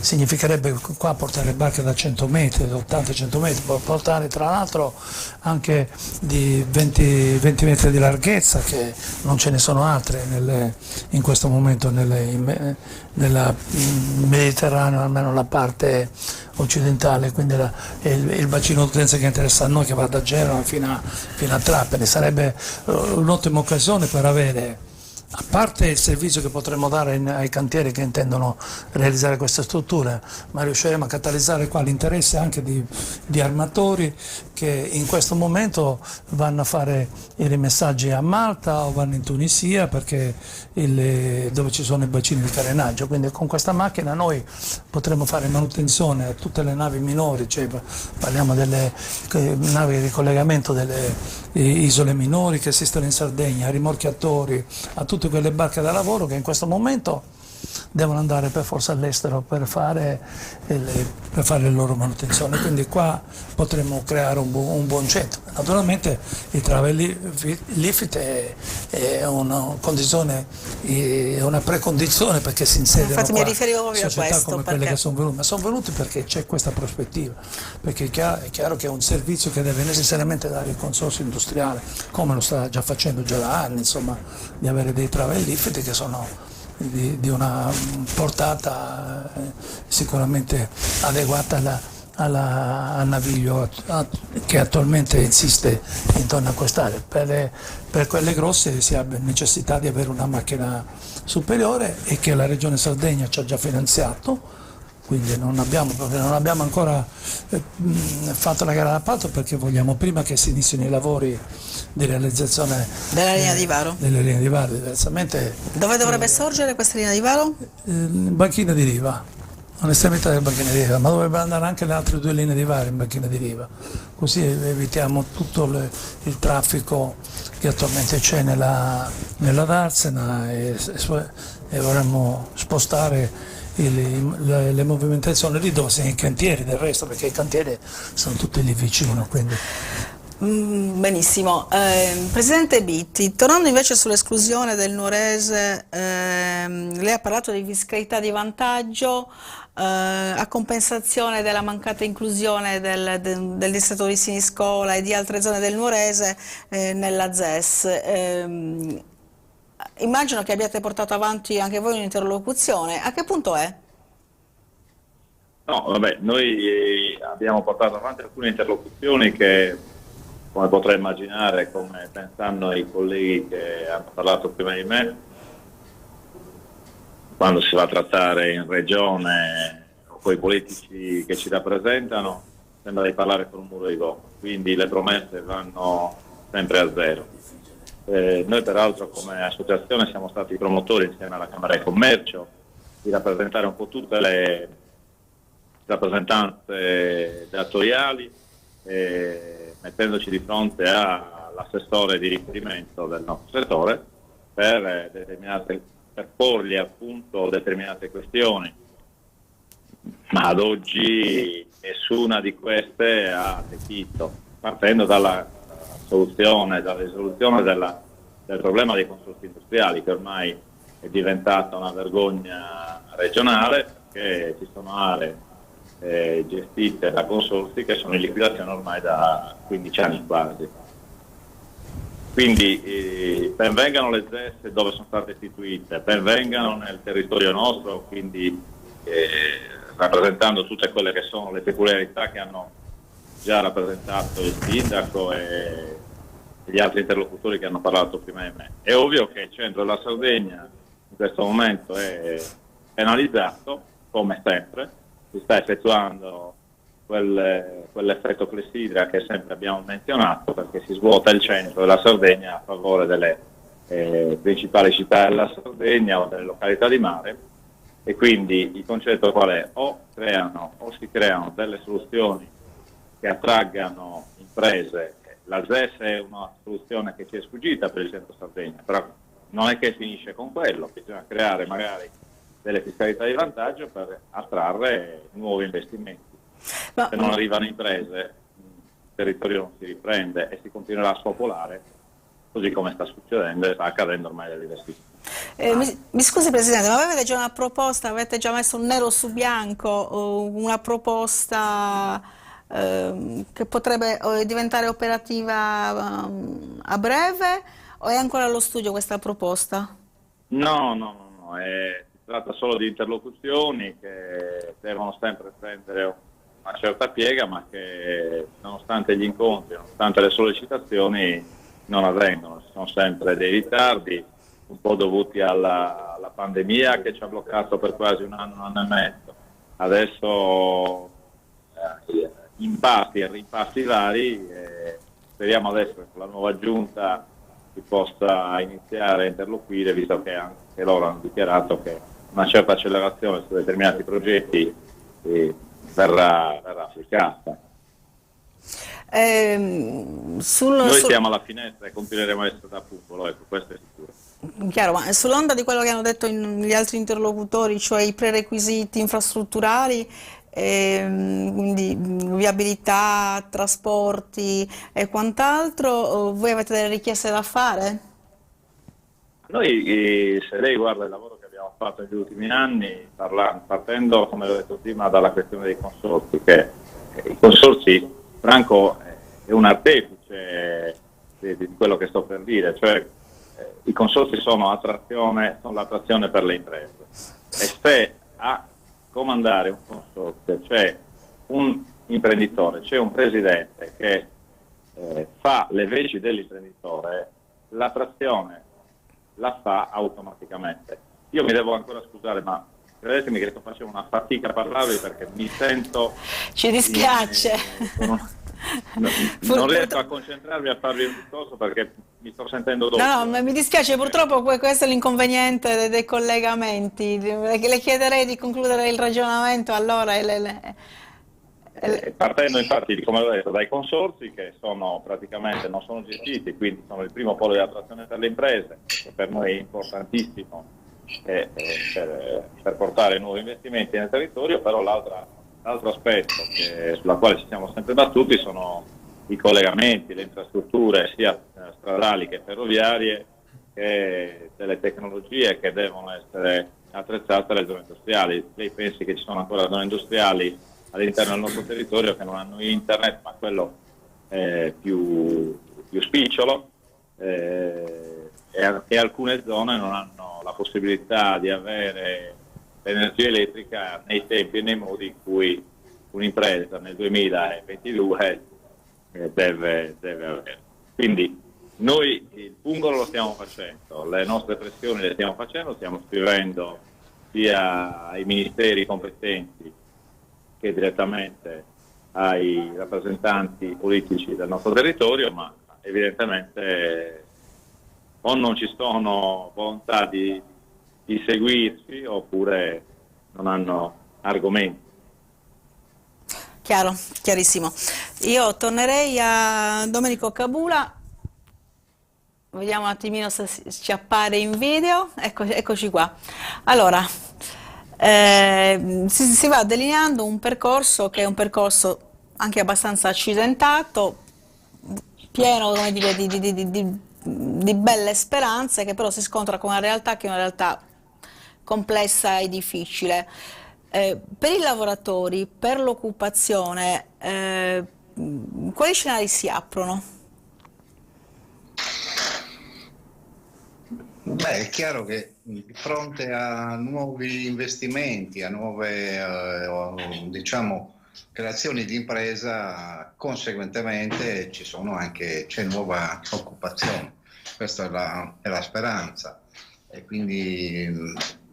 significherebbe qua portare barche da 100 metri, 80-100 metri, portare tra l'altro anche di 20 metri di larghezza, che non ce ne sono altre in questo momento nel Mediterraneo, almeno la parte occidentale, quindi il bacino d'utenza che interessa a noi, che va da Genova fino a Trapani. Sarebbe un'ottima occasione per avere, a parte il servizio che potremmo dare ai cantieri che intendono realizzare queste strutture, ma riusciremo a catalizzare qua l'interesse anche di armatori che in questo momento vanno a fare i rimessaggi a Malta o vanno in Tunisia, perché dove ci sono i bacini di carenaggio. Quindi con questa macchina noi potremo fare manutenzione a tutte le navi minori, cioè parliamo delle navi di collegamento delle isole minori che esistono in Sardegna, a rimorchiatori, a tutte quelle barche da lavoro che in questo momento devono andare per forza all'estero per fare le loro manutenzioni, quindi qua potremmo creare un buon centro. Naturalmente il travel lift è una condizione, è una precondizione perché si insediano qua società come perché... quelle che sono venute, ma sono venuti perché c'è questa prospettiva, perché è chiaro che è un servizio che deve necessariamente dare il consorzio industriale, come lo sta già facendo già da anni, insomma, di avere dei travel lift che sono di una portata sicuramente adeguata al naviglio che attualmente insiste intorno a quest'area. Per quelle grosse si ha necessità di avere una macchina superiore e che la Regione Sardegna ci ha già finanziato, quindi non abbiamo ancora fatto la gara d'appalto, perché vogliamo prima che si inizino i lavori di realizzazione della linea di varo. Delle linee di varo, diversamente. Dove dovrebbe sorgere questa linea di varo? In banchina di riva, all'estremità della banchina di riva, ma dovrebbero andare anche le altre due linee di varo in banchina di riva, così evitiamo tutto il traffico che attualmente c'è nella Darsena e vorremmo spostare le movimentazioni lì dove sono i cantieri, del resto, perché i cantieri sono tutti lì vicino. Quindi. Benissimo. Presidente Bitti, tornando invece sull'esclusione del nuorese, lei ha parlato di fiscalità di vantaggio a compensazione della mancata inclusione del distretto di Siniscola e di altre zone del nuorese nella ZES. Immagino che abbiate portato avanti anche voi un'interlocuzione. A che punto è? No, vabbè, noi abbiamo portato avanti alcune interlocuzioni che, come potrei immaginare, come pensano i colleghi che hanno parlato prima di me, quando si va a trattare in regione o con i politici che ci rappresentano, sembra di parlare con un muro di gomma, quindi le promesse vanno sempre a zero. Noi peraltro come associazione siamo stati promotori insieme alla Camera di Commercio di rappresentare un po' tutte le rappresentanze datoriali, mettendoci di fronte all'assessore di riferimento del nostro settore per porgli appunto determinate questioni, ma ad oggi nessuna di queste ha attecchito, partendo dalla risoluzione del problema dei consorzi industriali, che ormai è diventata una vergogna regionale, perché ci sono aree gestite da consorzi che sono in liquidazione ormai da 15 anni quasi. Quindi benvengano le ZES dove sono state istituite, benvengano nel territorio nostro, quindi rappresentando tutte quelle che sono le peculiarità che hanno già rappresentato il sindaco e gli altri interlocutori che hanno parlato prima di me. È ovvio che il centro della Sardegna in questo momento è penalizzato, come sempre, si sta effettuando quell'effetto clessidra che sempre abbiamo menzionato, perché si svuota il centro della Sardegna a favore delle principali città della Sardegna o delle località di mare, e quindi il concetto qual è? O si creano delle soluzioni che attraggano imprese. La ZES è una soluzione che ci è sfuggita per il centro Sardegna, però non è che finisce con quello, bisogna creare magari delle fiscalità di vantaggio per attrarre nuovi investimenti. Se non arrivano imprese, il territorio non si riprende e si continuerà a spopolare, così come sta succedendo e sta accadendo ormai da diversi anni. Mi scusi Presidente, ma avete già una proposta, avete già messo un nero su bianco una proposta che potrebbe diventare operativa a breve, o è ancora allo studio questa proposta? No, si tratta solo di interlocuzioni che devono sempre prendere una certa piega, ma che nonostante gli incontri, nonostante le sollecitazioni, non avvengono. Ci sono sempre dei ritardi, un po' dovuti alla pandemia che ci ha bloccato per quasi un anno e mezzo. Adesso impasti e rimpasti vari, speriamo adesso che con la nuova giunta si possa iniziare a interloquire, visto che anche loro hanno dichiarato che una certa accelerazione su determinati progetti verrà applicata. Noi siamo alla finestra e continueremo a essere da pungolo, ecco, questo è sicuro. Chiaro, ma sull'onda di quello che hanno detto gli altri interlocutori, cioè i prerequisiti infrastrutturali, quindi viabilità, trasporti e quant'altro, voi avete delle richieste da fare? Noi, se lei guarda il lavoro che abbiamo fatto negli ultimi anni, partendo, come ho detto prima, dalla questione dei consorzi, che i consorzi, Franco è un artefice di quello che sto per dire, cioè i consorzi sono l'attrazione per le imprese, e se a comandare un consorzio c'è un imprenditore, c'è un presidente che fa le veci dell'imprenditore, l'attrazione la fa automaticamente. Io mi devo ancora scusare, ma credetemi che sto facendo una fatica a parlarvi perché mi sento... Ci dispiace. Non riesco a concentrarmi a farvi un discorso perché mi sto sentendo dopo. No, ma mi dispiace, purtroppo questo è l'inconveniente dei collegamenti. Le chiederei di concludere il ragionamento allora. Partendo infatti, come ho detto, dai consorzi che sono praticamente non sono gestiti, quindi sono il primo polo di attrazione per le imprese, che per noi è importantissimo per portare nuovi investimenti nel territorio, però l'altro aspetto sulla quale ci siamo sempre battuti sono i collegamenti, le infrastrutture sia stradali che ferroviarie, che delle tecnologie che devono essere attrezzate alle zone industriali. Lei pensi che ci sono ancora zone industriali all'interno del nostro territorio che non hanno internet, ma quello è più spicciolo, e alcune zone non hanno la possibilità di avere l'energia elettrica nei tempi e nei modi in cui un'impresa nel 2022 deve avere. Quindi noi il pungolo lo stiamo facendo, le nostre pressioni le stiamo facendo, stiamo scrivendo sia ai ministeri competenti che direttamente ai rappresentanti politici del nostro territorio, ma evidentemente o non ci sono volontà di seguirci oppure non hanno argomenti. Chiaro, chiarissimo. Io tornerei a Domenico Cabula, vediamo un attimino se ci appare in video. Eccoci qua. Allora, si va delineando un percorso che è un percorso anche abbastanza accidentato, pieno, come dire, di belle speranze, che però si scontra con una realtà che è una realtà complessa e difficile. Per i lavoratori, per l'occupazione, quali scenari si aprono? Beh, è chiaro che di fronte a nuovi investimenti, a nuove creazioni di impresa, conseguentemente c'è nuova occupazione. Questa è la speranza, e quindi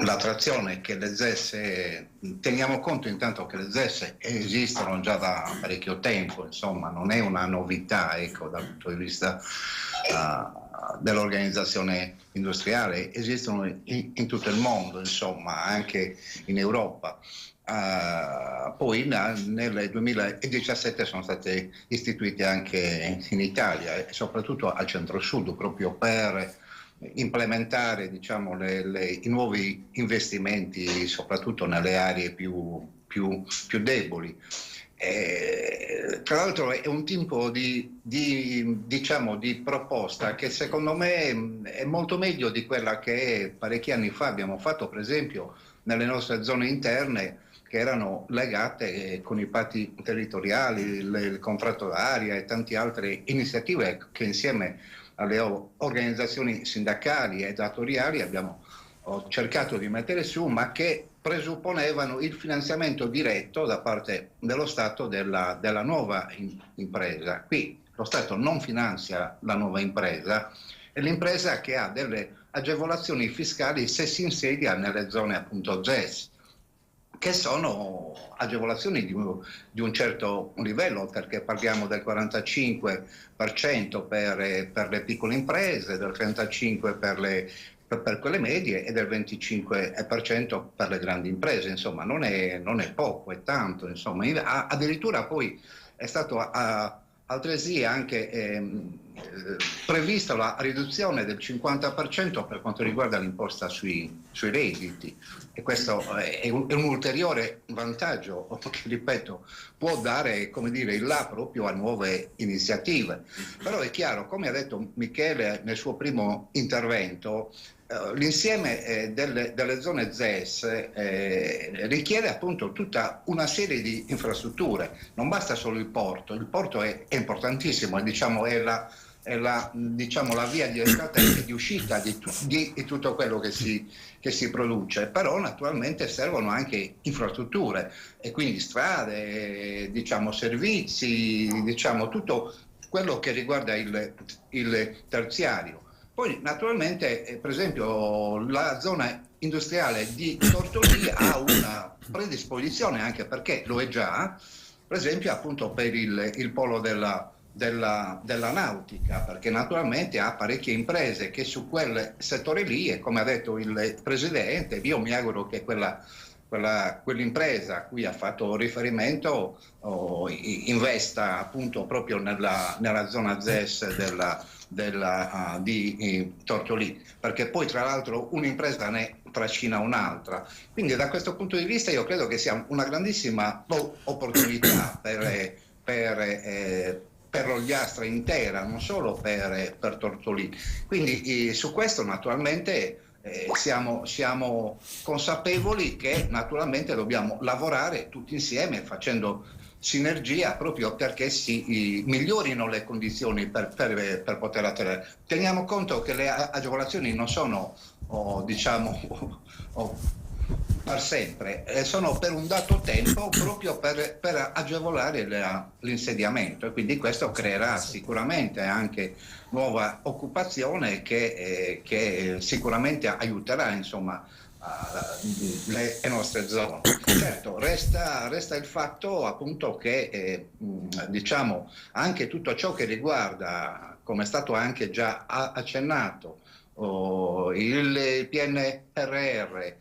l'attrazione che le ZES, teniamo conto intanto che le ZES esistono già da parecchio tempo, insomma non è una novità, ecco, dal punto di vista dell'organizzazione industriale, esistono in tutto il mondo, insomma anche in Europa. Poi nel 2017 sono state istituite anche in Italia e soprattutto al centro-sud, proprio per implementare, diciamo, i nuovi investimenti soprattutto nelle aree più deboli. Tra l'altro è un tipo di proposta che secondo me è molto meglio di quella che parecchi anni fa abbiamo fatto, per esempio nelle nostre zone interne, che erano legate con i patti territoriali, il contratto d'aria e tante altre iniziative che insieme alle organizzazioni sindacali e datoriali abbiamo cercato di mettere su, ma che presupponevano il finanziamento diretto da parte dello Stato della nuova impresa. Qui lo Stato non finanzia la nuova impresa, è l'impresa che ha delle agevolazioni fiscali se si insedia nelle zone appunto ZES, che sono agevolazioni di un certo livello, perché parliamo del 45% per le piccole imprese, del 35% per quelle medie e del 25% per le grandi imprese. Insomma non è poco, è tanto, insomma. Addirittura poi è stato altresì anche prevista la riduzione del 50% per quanto riguarda l'imposta sui redditi, e questo è un ulteriore vantaggio che, ripeto, può dare, come dire, il là proprio a nuove iniziative. Però è chiaro, come ha detto Michele nel suo primo intervento, l'insieme delle zone ZES richiede appunto tutta una serie di infrastrutture, non basta solo il porto è importantissimo, diciamo, è la via di entrata e di uscita di tutto quello che si produce, però naturalmente servono anche infrastrutture, e quindi strade, diciamo, servizi, diciamo tutto quello che riguarda il terziario. Poi naturalmente, per esempio, la zona industriale di Tortolì ha una predisposizione, anche perché lo è già, per esempio appunto per il polo della nautica, perché naturalmente ha parecchie imprese che su quel settore lì, e come ha detto il Presidente, io mi auguro che quell'impresa a cui ha fatto riferimento investa appunto proprio nella zona ZES di Tortolì, perché poi tra l'altro un'impresa ne trascina un'altra. Quindi da questo punto di vista io credo che sia una grandissima opportunità per per l'Ogliastra intera, non solo per Tortolì. Quindi su questo naturalmente siamo consapevoli che naturalmente dobbiamo lavorare tutti insieme facendo sinergia proprio perché si migliorino le condizioni per poter atterrare. Teniamo conto che le agevolazioni non sono per sempre, sono per un dato tempo proprio per agevolare l'insediamento, e quindi questo creerà sicuramente anche nuova occupazione che sicuramente aiuterà insomma le nostre zone. Certo, resta il fatto appunto che diciamo anche tutto ciò che riguarda, come è stato anche già accennato, il PNRR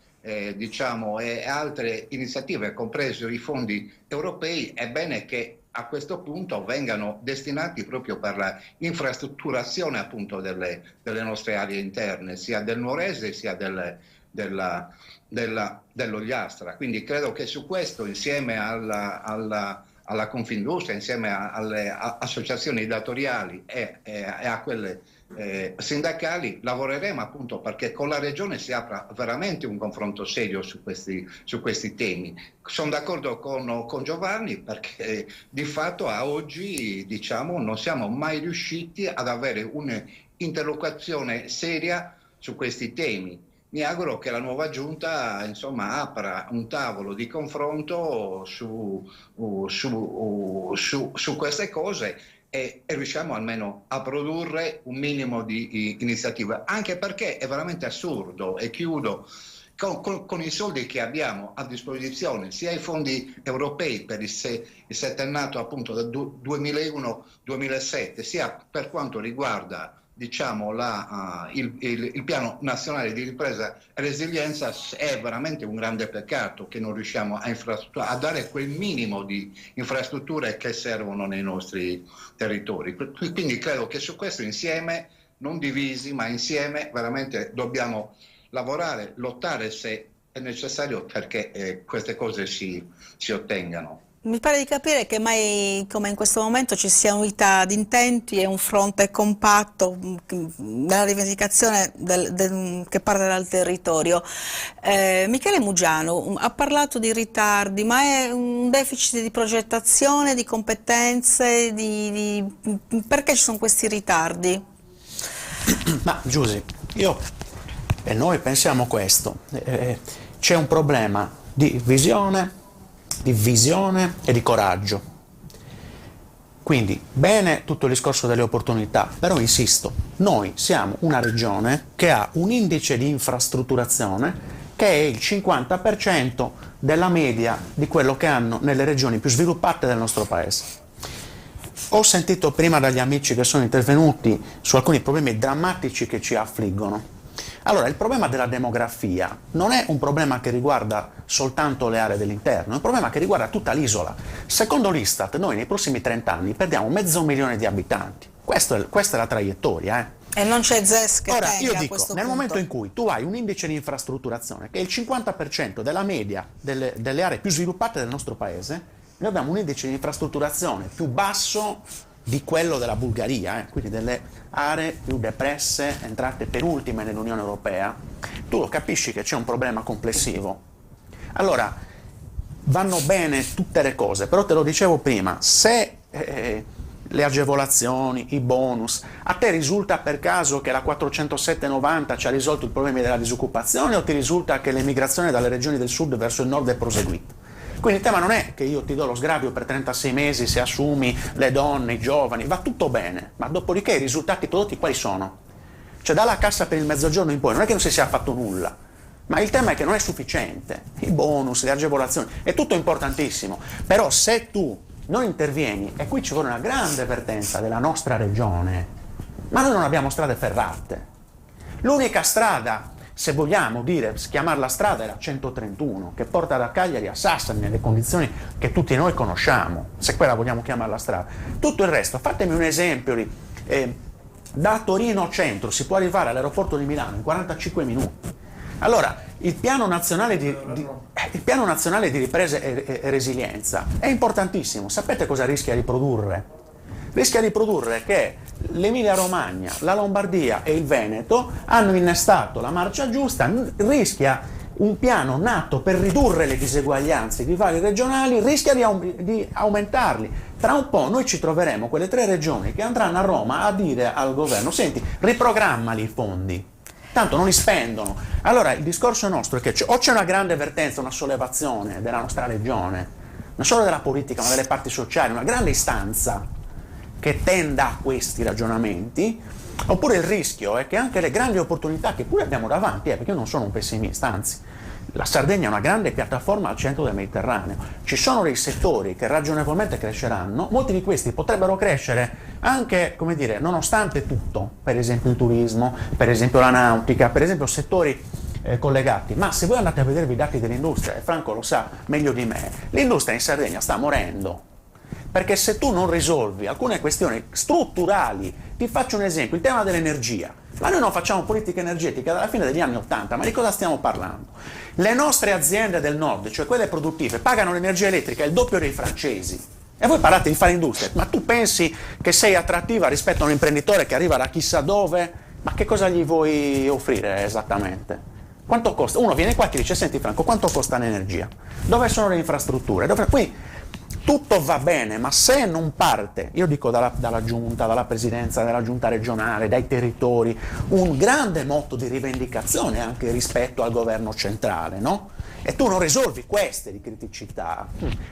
diciamo, e altre iniziative, compresi i fondi europei, è bene che a questo punto vengano destinati proprio per la infrastrutturazione appunto delle nostre aree interne, sia del Nuorese sia dell'Ogliastra. Quindi credo che su questo, insieme alla Confindustria, insieme alle associazioni datoriali e a quelle sindacali, lavoreremo appunto perché con la Regione si apra veramente un confronto serio su questi temi. Sono d'accordo con Giovanni perché di fatto a oggi diciamo non siamo mai riusciti ad avere un'interlocuzione seria su questi temi. Mi auguro che la nuova giunta insomma apra un tavolo di confronto su queste cose e riusciamo almeno a produrre un minimo di iniziativa, anche perché è veramente assurdo, e chiudo, con i soldi che abbiamo a disposizione, sia i fondi europei per il settennato appunto del 2001-2007, sia per quanto riguarda diciamo il piano nazionale di ripresa e resilienza, è veramente un grande peccato che non riusciamo a dare quel minimo di infrastrutture che servono nei nostri territori. Quindi credo che su questo insieme, non divisi ma insieme, veramente dobbiamo lavorare, lottare se è necessario perché queste cose si ottengano. Mi pare di capire che mai come in questo momento ci sia unità di intenti e un fronte compatto nella rivendicazione che parte dal territorio. Michele Mugiano ha parlato di ritardi, ma è un deficit di progettazione, di competenze, perché ci sono questi ritardi? Ma Giusy, io e noi pensiamo questo, c'è un problema di visione e di coraggio. Quindi bene tutto il discorso delle opportunità, però insisto, noi siamo una regione che ha un indice di infrastrutturazione che è il 50% della media di quello che hanno nelle regioni più sviluppate del nostro paese. Ho sentito prima dagli amici che sono intervenuti su alcuni problemi drammatici che ci affliggono. Allora, il problema della demografia non è un problema che riguarda soltanto le aree dell'interno, è un problema che riguarda tutta l'isola. Secondo l'Istat, noi nei prossimi 30 anni perdiamo 500.000 di abitanti. Questa è la traiettoria. E non c'è ZES che Ora, tenga io dico, questo nel punto. momento in cui tu hai un indice di infrastrutturazione che è il 50% della media delle aree più sviluppate del nostro paese, noi abbiamo un indice di infrastrutturazione più basso di quello della Bulgaria, quindi delle aree più depresse, entrate per ultime nell'Unione Europea. Tu lo capisci che c'è un problema complessivo. Allora, vanno bene tutte le cose, però te lo dicevo prima, se le agevolazioni, i bonus, a te risulta per caso che la 407-90 ci ha risolto i problemi della disoccupazione, o ti risulta che l'emigrazione dalle regioni del sud verso il nord è proseguita? Quindi il tema non è che io ti do lo sgravio per 36 mesi se assumi le donne, i giovani, va tutto bene, ma dopodiché i risultati prodotti quali sono? Cioè dalla cassa per il mezzogiorno in poi non è che non si sia fatto nulla, ma il tema è che non è sufficiente. I bonus, le agevolazioni, è tutto importantissimo, però se tu non intervieni, e qui ci vuole una grande vertenza della nostra regione, ma noi non abbiamo strade ferrate. L'unica strada, se vogliamo chiamarla strada, è la 131, che porta da Cagliari a Sassari nelle condizioni che tutti noi conosciamo, se quella vogliamo chiamarla strada. Tutto il resto, fatemi un esempio, da Torino centro si può arrivare all'aeroporto di Milano in 45 minuti. Allora, il piano nazionale di ripresa e resilienza è importantissimo. Sapete cosa rischia di produrre? rischia di produrre che l'Emilia Romagna, la Lombardia e il Veneto hanno innestato la marcia giusta, rischia un piano nato per ridurre le diseguaglianze di vari regionali, rischia di aumentarli. Tra un po' noi ci troveremo quelle 3 regioni che andranno a Roma a dire al governo: senti, riprogrammali i fondi, tanto non li spendono. Allora il discorso nostro è che o c'è una grande avvertenza, una sollevazione della nostra regione, non solo della politica ma delle parti sociali, una grande istanza che tenda a questi ragionamenti, oppure il rischio è che anche le grandi opportunità che pure abbiamo davanti, perché io non sono un pessimista, anzi, la Sardegna è una grande piattaforma al centro del Mediterraneo, ci sono dei settori che ragionevolmente cresceranno, molti di questi potrebbero crescere anche, come dire, nonostante tutto, per esempio il turismo, per esempio la nautica, per esempio settori collegati. Ma se voi andate a vedervi i dati dell'industria, e Franco lo sa meglio di me, l'industria in Sardegna sta morendo. Perché se tu non risolvi alcune questioni strutturali, ti faccio un esempio, il tema dell'energia. Ma noi non facciamo politica energetica dalla fine degli anni 80, ma di cosa stiamo parlando? Le nostre aziende del nord, cioè quelle produttive, pagano l'energia elettrica il doppio dei francesi. E voi parlate di fare industria, ma tu pensi che sei attrattiva rispetto a un imprenditore che arriva da chissà dove? Ma che cosa gli vuoi offrire esattamente? Quanto costa? Uno viene qua e ti dice: senti Franco, quanto costa l'energia? Dove sono le infrastrutture? Qui tutto va bene, ma se non parte, io dico dalla giunta, dalla presidenza, dalla giunta regionale, dai territori, un grande motto di rivendicazione anche rispetto al governo centrale, no? E tu non risolvi queste di criticità,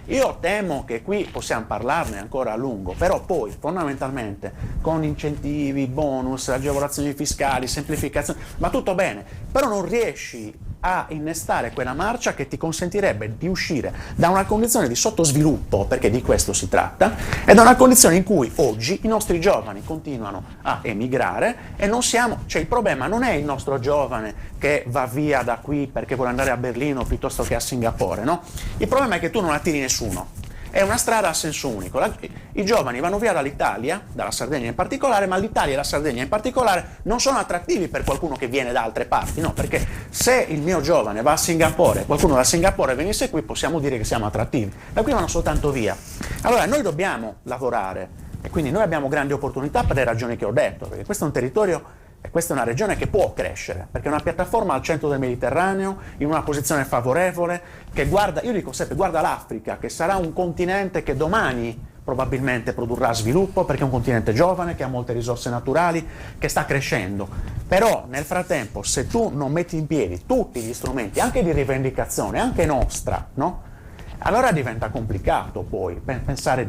io temo che qui possiamo parlarne ancora a lungo, però poi fondamentalmente con incentivi, bonus, agevolazioni fiscali, semplificazioni, va tutto bene, però non riesci a innestare quella marcia che ti consentirebbe di uscire da una condizione di sottosviluppo, perché di questo si tratta, e da una condizione in cui oggi i nostri giovani continuano a emigrare e non siamo, cioè il problema non è il nostro giovane che va via da qui perché vuole andare a Berlino piuttosto che a Singapore, no? Il problema è che tu non attiri nessuno. È una strada a senso unico. I giovani vanno via dall'Italia, dalla Sardegna in particolare, ma l'Italia e la Sardegna in particolare non sono attrattivi per qualcuno che viene da altre parti, no? Perché se il mio giovane va a Singapore, qualcuno da Singapore venisse qui, possiamo dire che siamo attrattivi. Da qui vanno soltanto via. Allora noi dobbiamo lavorare e quindi noi abbiamo grandi opportunità per le ragioni che ho detto, perché questo è un territorio e questa è una regione che può crescere, perché è una piattaforma al centro del Mediterraneo, in una posizione favorevole, che guarda, io dico sempre, guarda l'Africa, che sarà un continente che domani probabilmente produrrà sviluppo, perché è un continente giovane, che ha molte risorse naturali, che sta crescendo. Però nel frattempo, se tu non metti in piedi tutti gli strumenti, anche di rivendicazione, anche nostra, no? Allora diventa complicato poi pensare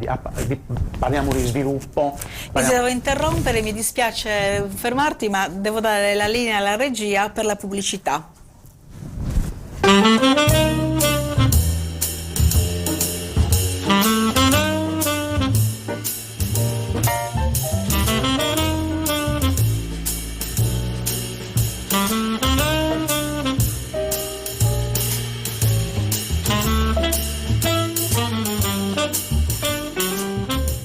parliamo di sviluppo. Mi devo interrompere, mi dispiace fermarti, ma devo dare la linea alla regia per la pubblicità.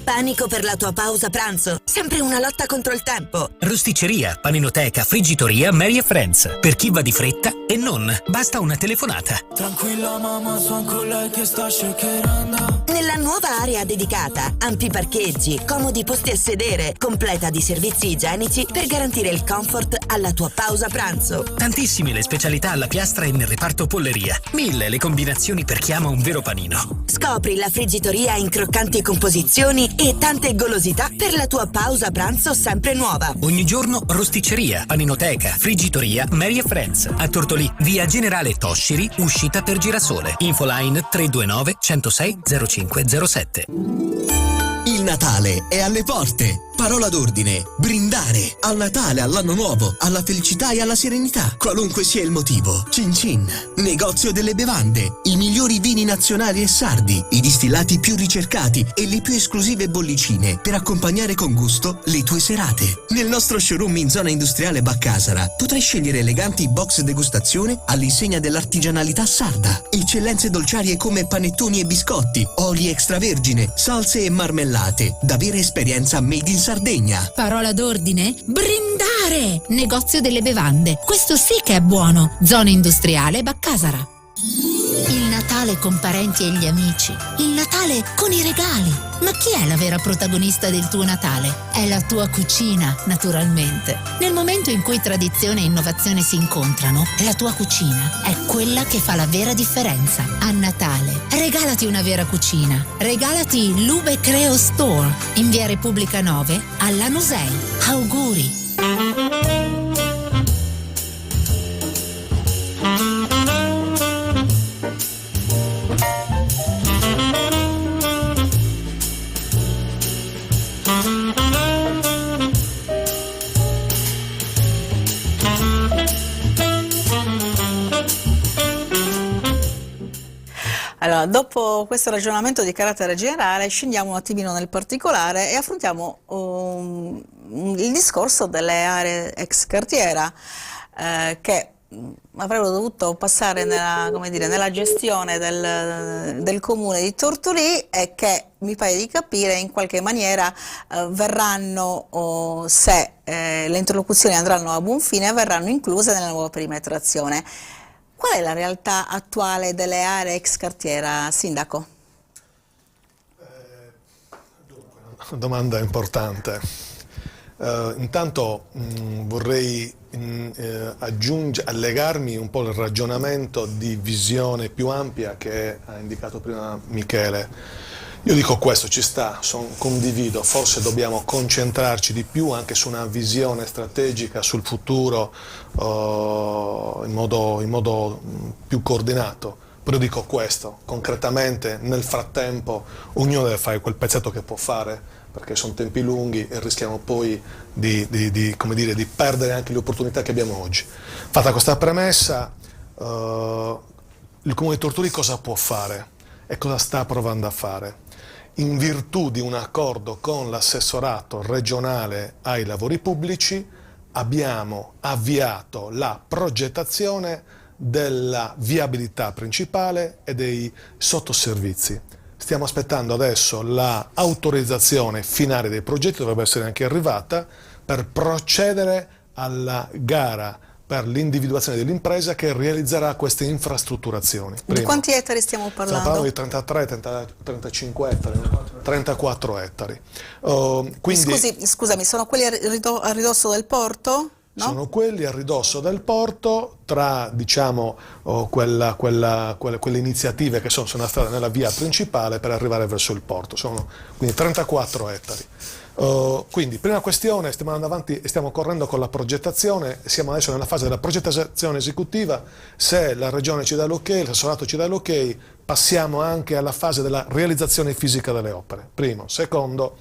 Panico per la tua pausa pranzo? Sempre una lotta contro il tempo. Rosticceria, paninoteca, friggitoria, Mary & Friends. Per chi va di fretta e non, basta una telefonata. Tranquilla mamma, sono con lei che sta shakerando. Nella nuova area dedicata, ampi parcheggi, comodi posti a sedere, completa di servizi igienici per garantire il comfort alla tua pausa pranzo. Tantissime le specialità alla piastra e nel reparto polleria. 1000 le combinazioni per chi ama un vero panino. Scopri la friggitoria in croccanti composizioni e tante golosità per la tua pausa pranzo sempre nuova. Ogni giorno rosticceria, paninoteca, friggitoria, Mary & Friends. A Tortolì, via Generale Tosciri, uscita per Girasole. Infoline 329 106 0507. Il Natale è alle porte. Parola d'ordine: brindare. Al Natale, all'anno nuovo, alla felicità e alla serenità. Qualunque sia il motivo. Cin Cin, negozio delle bevande. I migliori vini nazionali e sardi, i distillati più ricercati e le più esclusive bollicine per accompagnare con gusto le tue serate. Nel nostro showroom in zona industriale Baccasara potrai scegliere eleganti box degustazione all'insegna dell'artigianalità sarda. Eccellenze dolciarie come panettoni e biscotti, oli extravergine, salse e marmellate. Da vera esperienza made in Sardegna. Parola d'ordine? Brindare! Negozio delle bevande. Questo sì che è buono. Zona industriale Baccasara. Il Natale con parenti e gli amici. Il Natale con i regali. Ma chi è la vera protagonista del tuo Natale? È la tua cucina, naturalmente. Nel momento in cui tradizione e innovazione si incontrano, la tua cucina è quella che fa la vera differenza. A Natale, regalati una vera cucina. Regalati Lube Creo Store, in via Repubblica 9, a Lanusei. Auguri! Allora, dopo questo ragionamento di carattere generale, scendiamo un attimino nel particolare e affrontiamo il discorso delle aree ex cartiera che avrebbero dovuto passare nella gestione del comune di Tortolì e che mi pare di capire in qualche maniera verranno, se le interlocuzioni andranno a buon fine, verranno incluse nella nuova perimetrazione. Qual è la realtà attuale delle aree ex cartiera, Sindaco? Una domanda importante. Intanto vorrei allegarmi un po' al ragionamento di visione più ampia che ha indicato prima Michele. Io dico questo, ci sta, condivido, forse dobbiamo concentrarci di più anche su una visione strategica sul futuro in modo più coordinato. Però dico questo, concretamente nel frattempo ognuno deve fare quel pezzetto che può fare, perché sono tempi lunghi e rischiamo poi di perdere anche le opportunità che abbiamo oggi. Fatta questa premessa, il Comune di Tortolì cosa può fare e cosa sta provando a fare? In virtù di un accordo con l'assessorato regionale ai lavori pubblici abbiamo avviato la progettazione della viabilità principale e dei sottoservizi. Stiamo aspettando adesso l'autorizzazione finale dei progetti, dovrebbe essere anche arrivata, per procedere alla gara per l'individuazione dell'impresa che realizzerà queste infrastrutturazioni. Di quanti ettari stiamo parlando? Stiamo parlando di 35 ettari, 34 ettari. Quindi, Scusami, sono quelli a ridosso del porto? No? Sono quelli a ridosso del porto, tra quelle iniziative che sono sulla strada nella via principale per arrivare verso il porto. Sono quindi 34 ettari. Quindi, prima questione, stiamo andando avanti e stiamo correndo con la progettazione, siamo adesso nella fase della progettazione esecutiva. Se la Regione ci dà l'ok, l'assessorato ci dà l'ok, passiamo anche alla fase della realizzazione fisica delle opere. Primo. Secondo,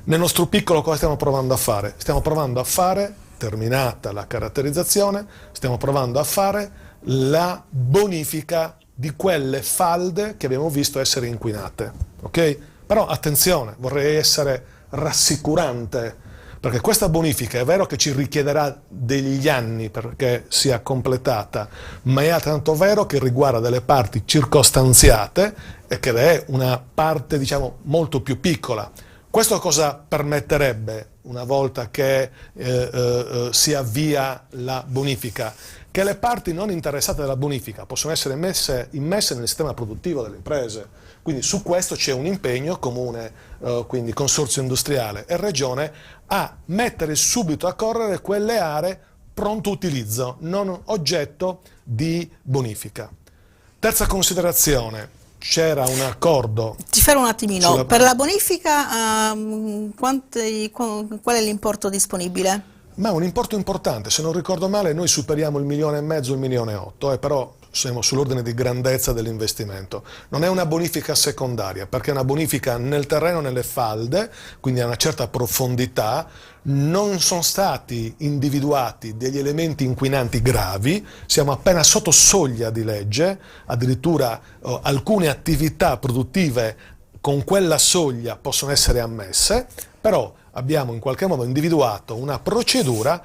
nel nostro piccolo cosa stiamo provando a fare? Stiamo provando a fare, terminata la caratterizzazione, stiamo provando a fare la bonifica di quelle falde che abbiamo visto essere inquinate. Ok? Però attenzione, vorrei essere rassicurante, perché questa bonifica è vero che ci richiederà degli anni perché sia completata, ma è altrettanto vero che riguarda delle parti circostanziate e che è una parte molto più piccola. Questo cosa permetterebbe, una volta che si avvia la bonifica? Che le parti non interessate dalla bonifica possono essere immesse nel sistema produttivo delle imprese. Quindi su questo c'è un impegno comune, quindi Consorzio Industriale e Regione, a mettere subito a correre quelle aree pronto utilizzo, non oggetto di bonifica. Terza considerazione, c'era un accordo... Ti fermo un attimino, per la bonifica qual è l'importo disponibile? Ma è un importo importante, se non ricordo male noi superiamo il 1,5 milioni, il 1,8 milioni, però siamo sull'ordine di grandezza dell'investimento. Non è una bonifica secondaria, perché è una bonifica nel terreno, nelle falde, quindi a una certa profondità. Non sono stati individuati degli elementi inquinanti gravi, siamo appena sotto soglia di legge, addirittura alcune attività produttive con quella soglia possono essere ammesse, però abbiamo in qualche modo individuato una procedura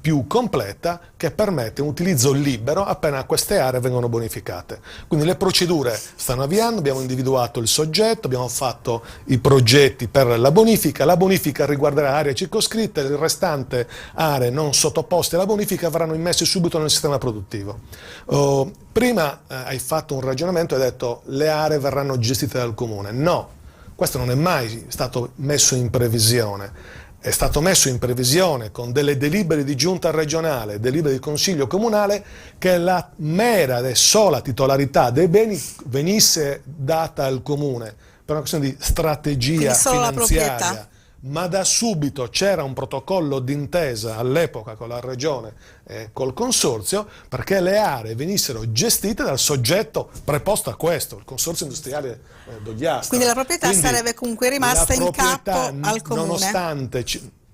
più completa che permette un utilizzo libero appena queste aree vengono bonificate. Quindi le procedure stanno avviando, abbiamo individuato il soggetto, abbiamo fatto i progetti per la bonifica riguarderà aree circoscritte, le restanti aree non sottoposte alla bonifica verranno immesse subito nel sistema produttivo. Prima hai fatto un ragionamento e hai detto le aree verranno gestite dal comune. No, questo non è mai stato messo in previsione. È stato messo in previsione con delle delibere di giunta regionale, delibere di consiglio comunale, che la mera e sola titolarità dei beni venisse data al comune per una questione di strategia finanziaria. Ma da subito c'era un protocollo d'intesa all'epoca con la regione e col consorzio perché le aree venissero gestite dal soggetto preposto a questo, il consorzio industriale Dogliastra. Quindi la proprietà sarebbe comunque rimasta in capo al comune.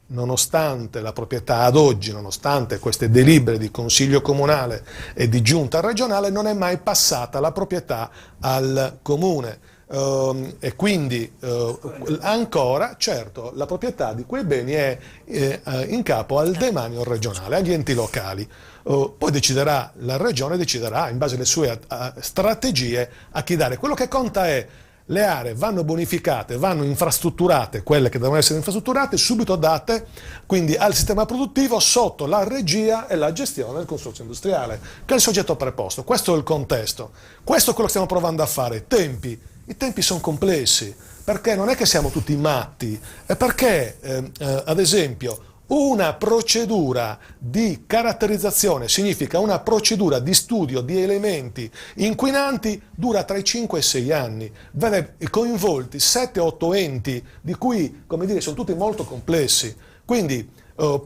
Nonostante la proprietà ad oggi, nonostante queste delibere di consiglio comunale e di giunta regionale, non è mai passata la proprietà al comune. E quindi ancora, certo, la proprietà di quei beni è in capo al demanio regionale, agli enti locali. Poi deciderà, la regione deciderà in base alle sue strategie a chi dare. Quello che conta è le aree vanno bonificate, vanno infrastrutturate, quelle che devono essere infrastrutturate, subito date quindi al sistema produttivo sotto la regia e la gestione del consorzio industriale, che è il soggetto preposto. Questo è il contesto, questo è quello che stiamo provando a fare. I tempi sono complessi, perché non è che siamo tutti matti, è perché, ad esempio, una procedura di caratterizzazione significa una procedura di studio di elementi inquinanti dura tra i 5 e i 6 anni, vede coinvolti 7-8 enti, di cui, come dire, sono tutti molto complessi. Quindi,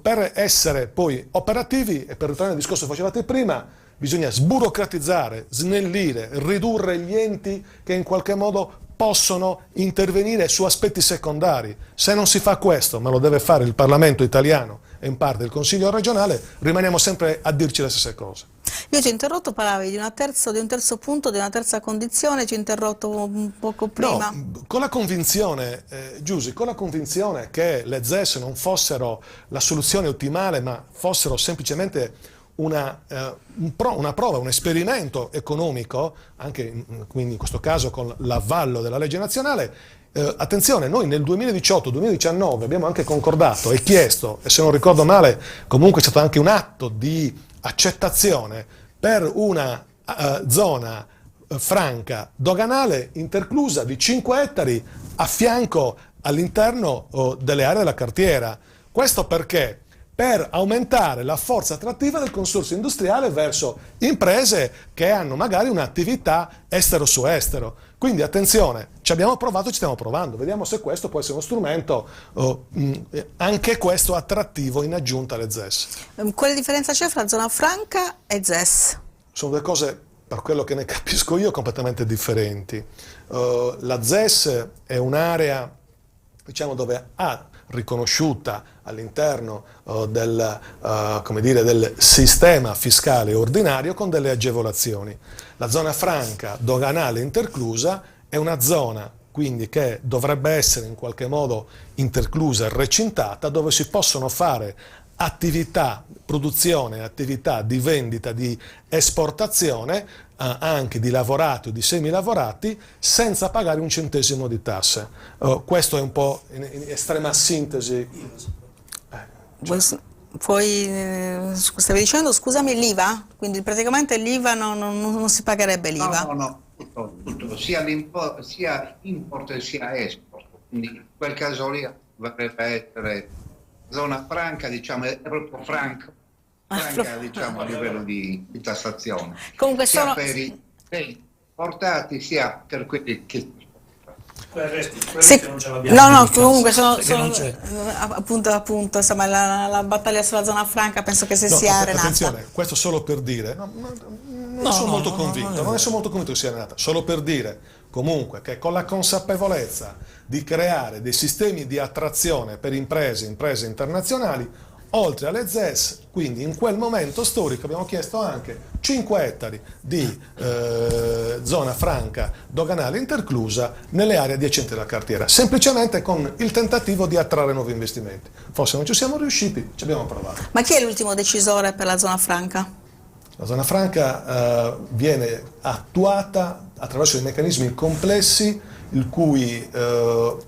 per essere poi operativi, e per ritornare al discorso che facevate prima, bisogna sburocratizzare, snellire, ridurre gli enti che in qualche modo possono intervenire su aspetti secondari. Se non si fa questo, ma lo deve fare il Parlamento italiano e in parte il Consiglio regionale, rimaniamo sempre a dirci le stesse cose. Io ti ho interrotto, parlavi di un terzo punto, di una terza condizione, ci ho interrotto un poco prima. No, con la convinzione, Giusy, con la convinzione che le ZES non fossero la soluzione ottimale, ma fossero semplicemente una prova, un esperimento economico, anche quindi in questo caso con l'avvallo della legge nazionale. Attenzione, noi nel 2018-2019 abbiamo anche concordato e chiesto, e se non ricordo male comunque è stato anche un atto di accettazione per una zona franca doganale interclusa di 5 ettari a fianco all'interno delle aree della cartiera. Questo perché? Per aumentare la forza attrattiva del consorzio industriale verso imprese che hanno magari un'attività estero su estero. Quindi attenzione, ci abbiamo provato, ci stiamo provando, vediamo se questo può essere uno strumento anche questo attrattivo in aggiunta alle ZES. Quale differenza c'è fra zona franca e ZES? Sono due cose, per quello che ne capisco io, completamente differenti. La ZES è un'area, diciamo, dove riconosciuta all'interno del sistema fiscale ordinario con delle agevolazioni. La zona franca doganale interclusa è una zona quindi che dovrebbe essere in qualche modo interclusa e recintata, dove si possono fare attività, produzione, attività di vendita, di esportazione anche di lavorati o di semilavorati senza pagare un centesimo di tasse. Questo è un po' in estrema sintesi. Stavi dicendo, scusami, l'IVA? Quindi praticamente l'IVA non si pagherebbe l'IVA? No, tutto, sia import sia export. Quindi in quel caso lì dovrebbe essere zona franca, diciamo, è proprio franca, diciamo, a livello di tassazione. Comunque sia per i portati sia per quelli che non ce l'abbiamo. No, comunque sono appunto, insomma, la battaglia sulla zona franca penso che sia arenata. Attenzione, questo solo per dire, non sono molto convinto che sia arenata, solo per dire comunque che con la consapevolezza di creare dei sistemi di attrazione per imprese internazionali, oltre alle ZES, quindi in quel momento storico abbiamo chiesto anche 5 ettari di zona franca doganale interclusa nelle aree adiacenti alla cartiera, semplicemente con il tentativo di attrarre nuovi investimenti. Forse non ci siamo riusciti, ci abbiamo provato. Ma chi è l'ultimo decisore per la zona franca? La zona franca viene attuata attraverso dei meccanismi complessi, il cui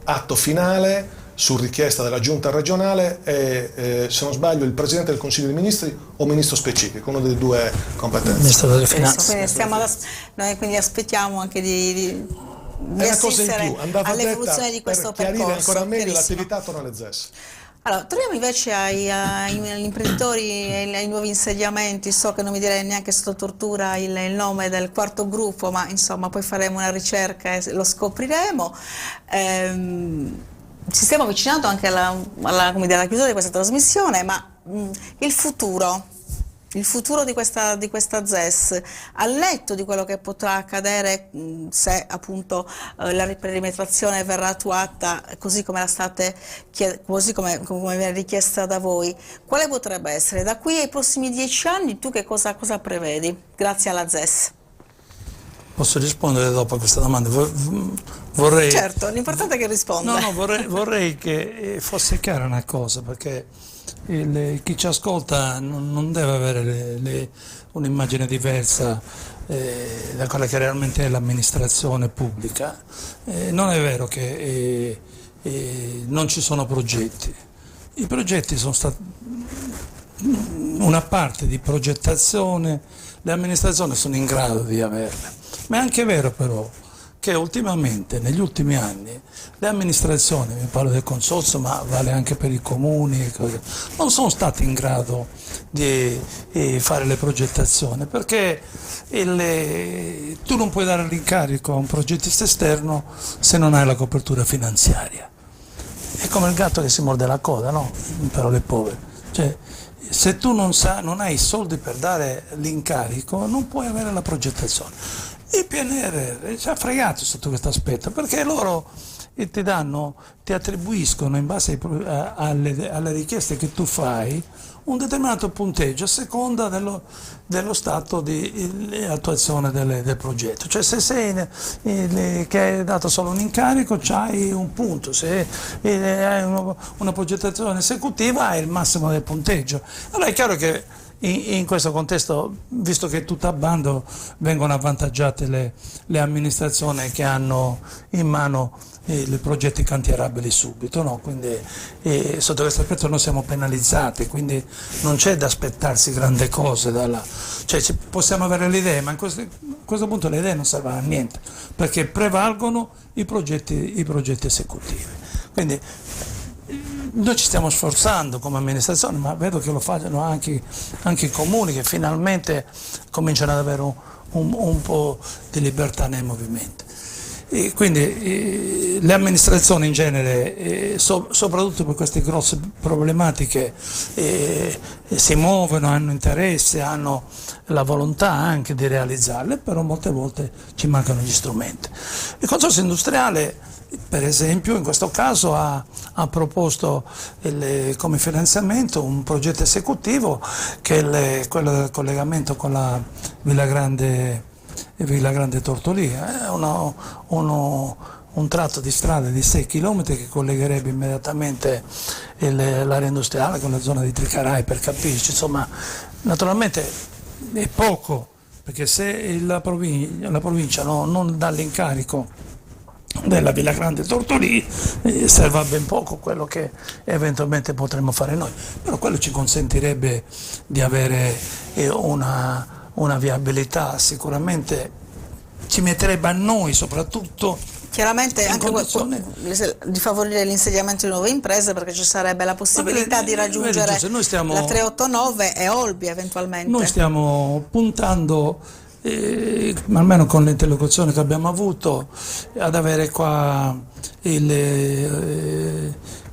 atto finale, su richiesta della giunta regionale, è, se non sbaglio, il Presidente del Consiglio dei Ministri o Ministro specifico, uno delle due competenze. Ministro delle Finanze. Noi quindi aspettiamo anche di assistere all'evoluzione di questo per percorso. chiarire ancora meglio l'attività attorno alle ZES. Allora, torniamo invece agli imprenditori e ai nuovi insediamenti. So che non mi direi neanche sotto tortura il nome del quarto gruppo, ma insomma poi faremo una ricerca e lo scopriremo. Ci stiamo avvicinando anche alla chiusura di questa trasmissione, ma il futuro di questa ZES, al netto di quello che potrà accadere se appunto la riperimetrazione verrà attuata così come viene richiesta da voi, quale potrebbe essere da qui ai prossimi 10 anni? Tu che cosa prevedi grazie alla ZES? Posso rispondere dopo a questa domanda? Vorrei... Certo, l'importante è che risponda. No, vorrei che fosse chiara una cosa, perché chi ci ascolta non deve avere un'immagine diversa da quella che realmente è l'amministrazione pubblica. Non è vero che non ci sono progetti. I progetti sono stati una parte di progettazione, le amministrazioni sono in grado di averle. Ma è anche vero però che ultimamente, negli ultimi anni, le amministrazioni, mi parlo del consorzio, ma vale anche per i comuni, non sono state in grado di fare le progettazioni, perché tu non puoi dare l'incarico a un progettista esterno se non hai la copertura finanziaria. È come il gatto che si morde la coda, no? In parole povere. Cioè, se tu non hai i soldi per dare l'incarico, non puoi avere la progettazione. Il PNRR ci ha fregato sotto questo aspetto, perché loro ti attribuiscono in base alle richieste che tu fai un determinato punteggio a seconda dello stato di attuazione del progetto. Cioè se sei che hai dato solo un incarico c'hai un punto, se hai una progettazione esecutiva hai il massimo del punteggio. Allora è chiaro che in questo contesto, visto che tutto a bando, vengono avvantaggiate le amministrazioni che hanno in mano i progetti cantierabili subito, no? Quindi sotto questo aspetto noi siamo penalizzati, quindi non c'è da aspettarsi grandi cose cioè possiamo avere le idee, ma a questo punto le idee non servono a niente, perché prevalgono i progetti esecutivi. Quindi noi ci stiamo sforzando come amministrazione, ma vedo che lo fanno anche i comuni, che finalmente cominciano ad avere un po' di libertà nei movimenti. E quindi le amministrazioni in genere, soprattutto per queste grosse problematiche, si muovono, hanno interesse, hanno la volontà anche di realizzarle, però molte volte ci mancano gli strumenti. Il consorzio industriale, per esempio, in questo caso ha proposto come finanziamento un progetto esecutivo che è quello del collegamento con la Villa Grande Tortolì. È un tratto di strada di 6 km che collegherebbe immediatamente l'area industriale con la zona di Tricarai, per capirci. Insomma, naturalmente è poco, perché se la provincia non dà l'incarico della Villa Grande Tortolì serve a ben poco quello che eventualmente potremmo fare noi, però quello ci consentirebbe di avere una viabilità, sicuramente ci metterebbe a noi soprattutto chiaramente anche di favorire l'insediamento di nuove imprese, perché ci sarebbe la possibilità di raggiungere la 389 e Olbia eventualmente. Noi stiamo puntando, almeno con l'interlocuzione che abbiamo avuto, ad avere qua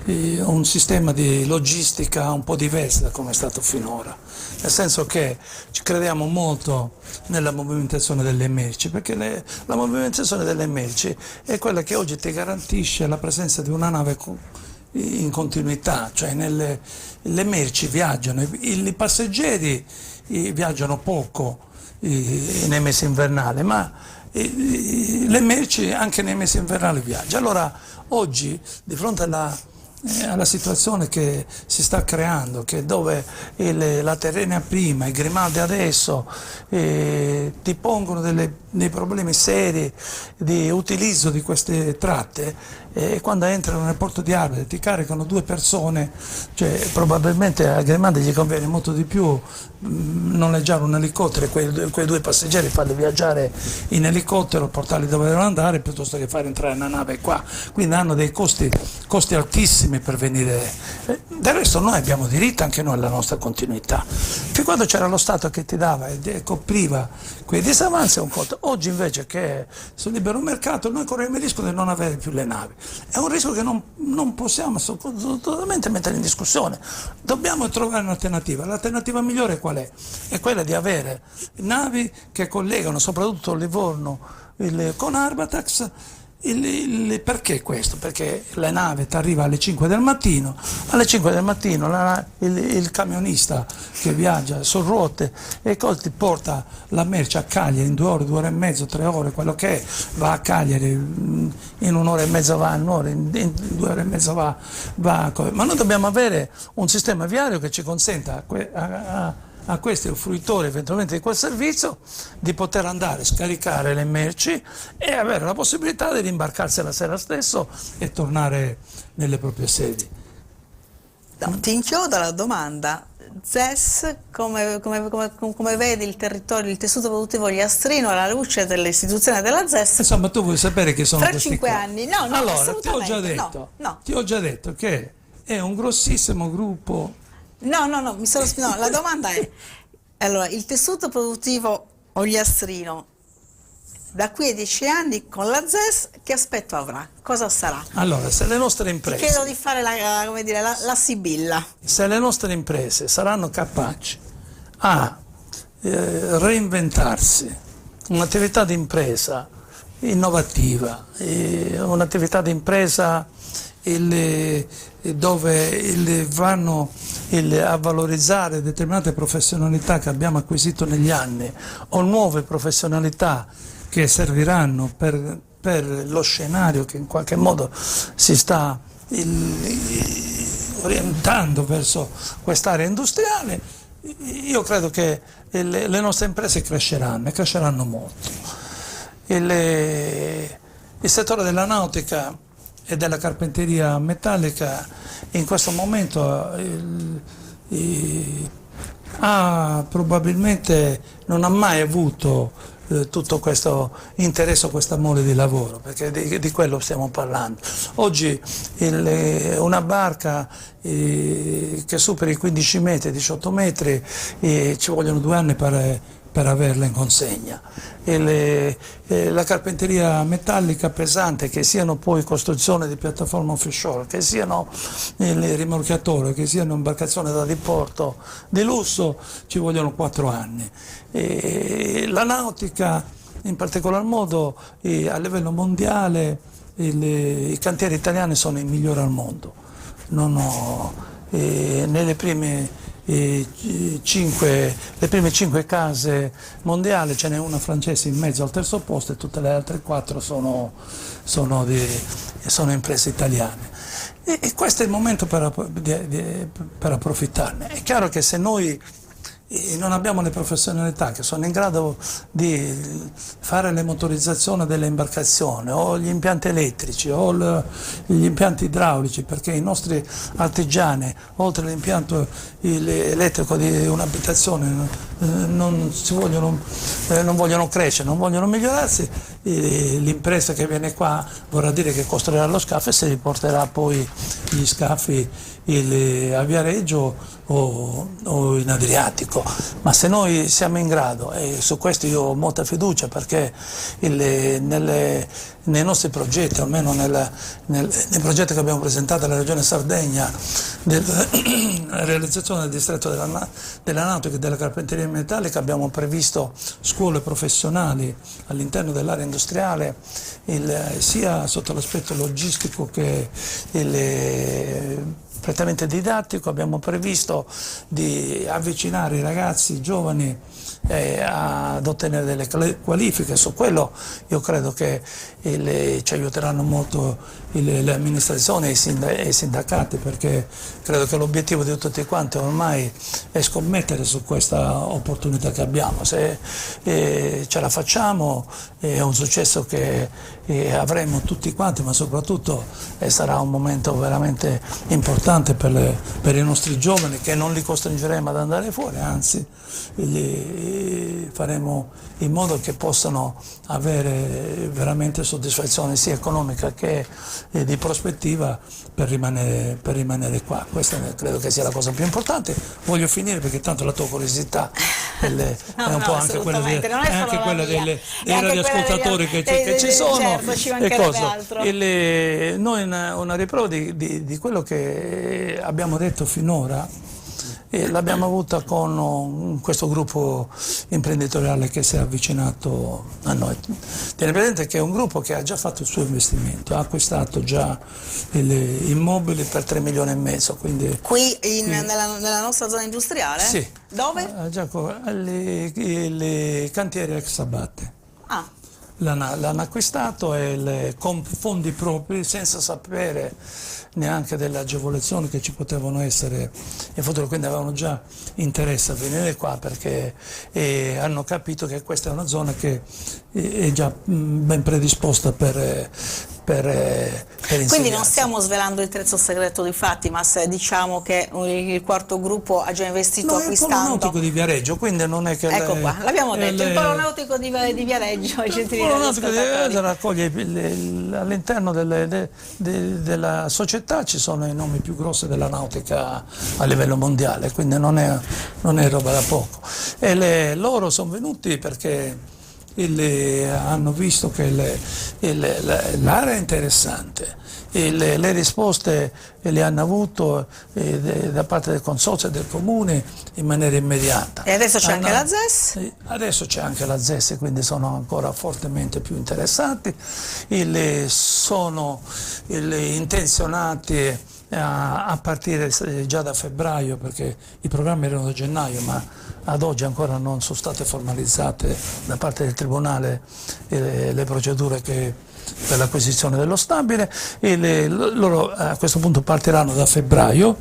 un sistema di logistica un po' diverso da come è stato finora, nel senso che ci crediamo molto nella movimentazione delle merci, perché la movimentazione delle merci è quella che oggi ti garantisce la presenza di una nave in continuità, cioè le merci viaggiano, i passeggeri viaggiano poco nei mesi invernali, ma le merci anche nei mesi invernali viaggiano. Allora oggi, di fronte alla situazione che si sta creando, che dove la Tirrenia prima, i Grimaldi adesso ti pongono dei problemi seri di utilizzo di queste tratte, e quando entrano nel porto di Arbate ti caricano 2 persone, cioè probabilmente a Grimaldi gli conviene molto di più noleggiare un elicottero e quei 2 passeggeri farli viaggiare in elicottero, portarli dove devono andare, piuttosto che far entrare una nave qua. Quindi hanno dei costi altissimi per venire. Del resto noi abbiamo diritto anche noi alla nostra continuità. Fin quando c'era lo Stato che ti dava e copriva quei disavanzi è un conto. Oggi invece che sul libero mercato noi corriamo il rischio di non avere più le navi. È un rischio che non possiamo totalmente mettere in discussione. Dobbiamo trovare un'alternativa. L'alternativa migliore qual è? È quella di avere navi che collegano soprattutto Livorno con Arbatax. Perché questo? Perché la nave ti arriva alle 5 del mattino, alle 5 del mattino il camionista che viaggia su ruote e ti porta la merce a Cagliari in 2 ore, 2 ore e mezzo, 3 ore, quello che è, va a Cagliari, in 1 ora e mezza va, in 1 ora, in 2 ore e mezza va. Ma noi dobbiamo avere un sistema viario che ci consenta a questi fruitori eventualmente di quel servizio di poter andare a scaricare le merci e avere la possibilità di rimbarcarsi la sera stesso e tornare nelle proprie sedi. No, ti inchiodo la domanda. ZES, come vedi il territorio, il tessuto produttivo ogliastrino alla luce dell'istituzione della ZES? Insomma, tu vuoi sapere che sono tra 5 anni? No, allora, ti ho già detto che è un grossissimo gruppo. No, la domanda è, allora, il tessuto produttivo ogliastrino da qui a 10 anni con la ZES che aspetto avrà? Cosa sarà? Allora, se le nostre imprese... Ti chiedo di fare la sibilla. Se le nostre imprese saranno capaci a reinventarsi, un'attività di impresa innovativa, un'attività di impresa dove vanno a valorizzare determinate professionalità che abbiamo acquisito negli anni o nuove professionalità che serviranno per lo scenario che in qualche modo si sta orientando verso quest'area industriale, io credo che le nostre imprese cresceranno e cresceranno molto. Il settore della nautica e della carpenteria metallica in questo momento probabilmente non ha mai avuto tutto questo interesse o questa mole di lavoro, perché di quello stiamo parlando. Oggi una barca che superi i 15 metri, 18 metri, ci vogliono 2 anni per averla in consegna. La carpenteria metallica pesante, che siano poi costruzione di piattaforme offshore, che siano il rimorchiatore, che siano imbarcazioni da diporto di lusso, ci vogliono 4 anni. La nautica, in particolar modo a livello mondiale, i cantieri italiani sono i migliori al mondo. Nelle prime 5 case mondiali ce n'è una francese in mezzo al terzo posto e tutte le altre 4 sono imprese italiane. E questo è il momento per approfittarne. È chiaro che se noi non abbiamo le professionalità che sono in grado di fare le motorizzazioni delle imbarcazioni o gli impianti elettrici o gli impianti idraulici, perché i nostri artigiani, oltre all'impianto elettrico di un'abitazione, non vogliono crescere, non vogliono migliorarsi, l'impresa che viene qua vorrà dire che costruirà lo scafo e si riporterà poi gli scafi a Viareggio o in Adriatico. Ma se noi siamo in grado, e su questo io ho molta fiducia, perché nei nostri progetti, almeno nei progetti che abbiamo presentato alla Regione Sardegna, della realizzazione del distretto della nautica e della carpenteria metallica, abbiamo previsto scuole professionali all'interno dell'area industriale, sia sotto l'aspetto logistico che prettamente didattico. Abbiamo previsto di avvicinare i ragazzi giovani ad ottenere delle qualifiche. Su quello io credo che ci aiuteranno molto le amministrazioni e i sindacati, perché credo che l'obiettivo di tutti quanti ormai è scommettere su questa opportunità che abbiamo. Se ce la facciamo è un successo che avremo tutti quanti, ma soprattutto sarà un momento veramente importante per i nostri giovani, che non li costringeremo ad andare fuori, anzi faremo in modo che possano avere veramente soddisfazione sia economica che di prospettiva per rimanere qua. Questa credo che sia la cosa più importante. Voglio finire perché tanto la tua curiosità è un po' anche quella dei radioascoltatori che ci sono. Certo, ci mancherebbe altro. Noi una riprova di quello che abbiamo detto finora l'abbiamo avuta con questo gruppo imprenditoriale che si è avvicinato a noi. Tieni presente che è un gruppo che ha già fatto il suo investimento, ha acquistato già immobili per 3 milioni e mezzo. Quindi qui nella nostra zona industriale? Sì. Dove? Le cantieri ex Abate. Ah. L'hanno acquistato con fondi propri, senza sapere neanche delle agevolazioni che ci potevano essere in futuro, quindi avevano già interesse a venire qua perché hanno capito che questa è una zona che è già ben predisposta per quindi non stiamo svelando il terzo segreto di fatti, ma se diciamo che il quarto gruppo ha già investito acquistando... il Polo Nautico di Viareggio, quindi non è che... Ecco qua, l'abbiamo detto, il Polo Nautico di Viareggio. Il Polo Nautico di Viareggio raccoglie all'interno della società ci sono i nomi più grossi della nautica a livello mondiale, quindi non è roba da poco. E loro sono venuti perché hanno visto che l'area è interessante, le risposte le hanno avuto da parte del consorzio e del comune in maniera immediata. E adesso c'è anche la ZES? Adesso c'è anche la ZES, quindi sono ancora fortemente più interessati, sono intenzionati a partire già da febbraio, perché i programmi erano da gennaio, ma ad oggi ancora non sono state formalizzate da parte del Tribunale le procedure per l'acquisizione dello stabile, loro a questo punto partiranno da febbraio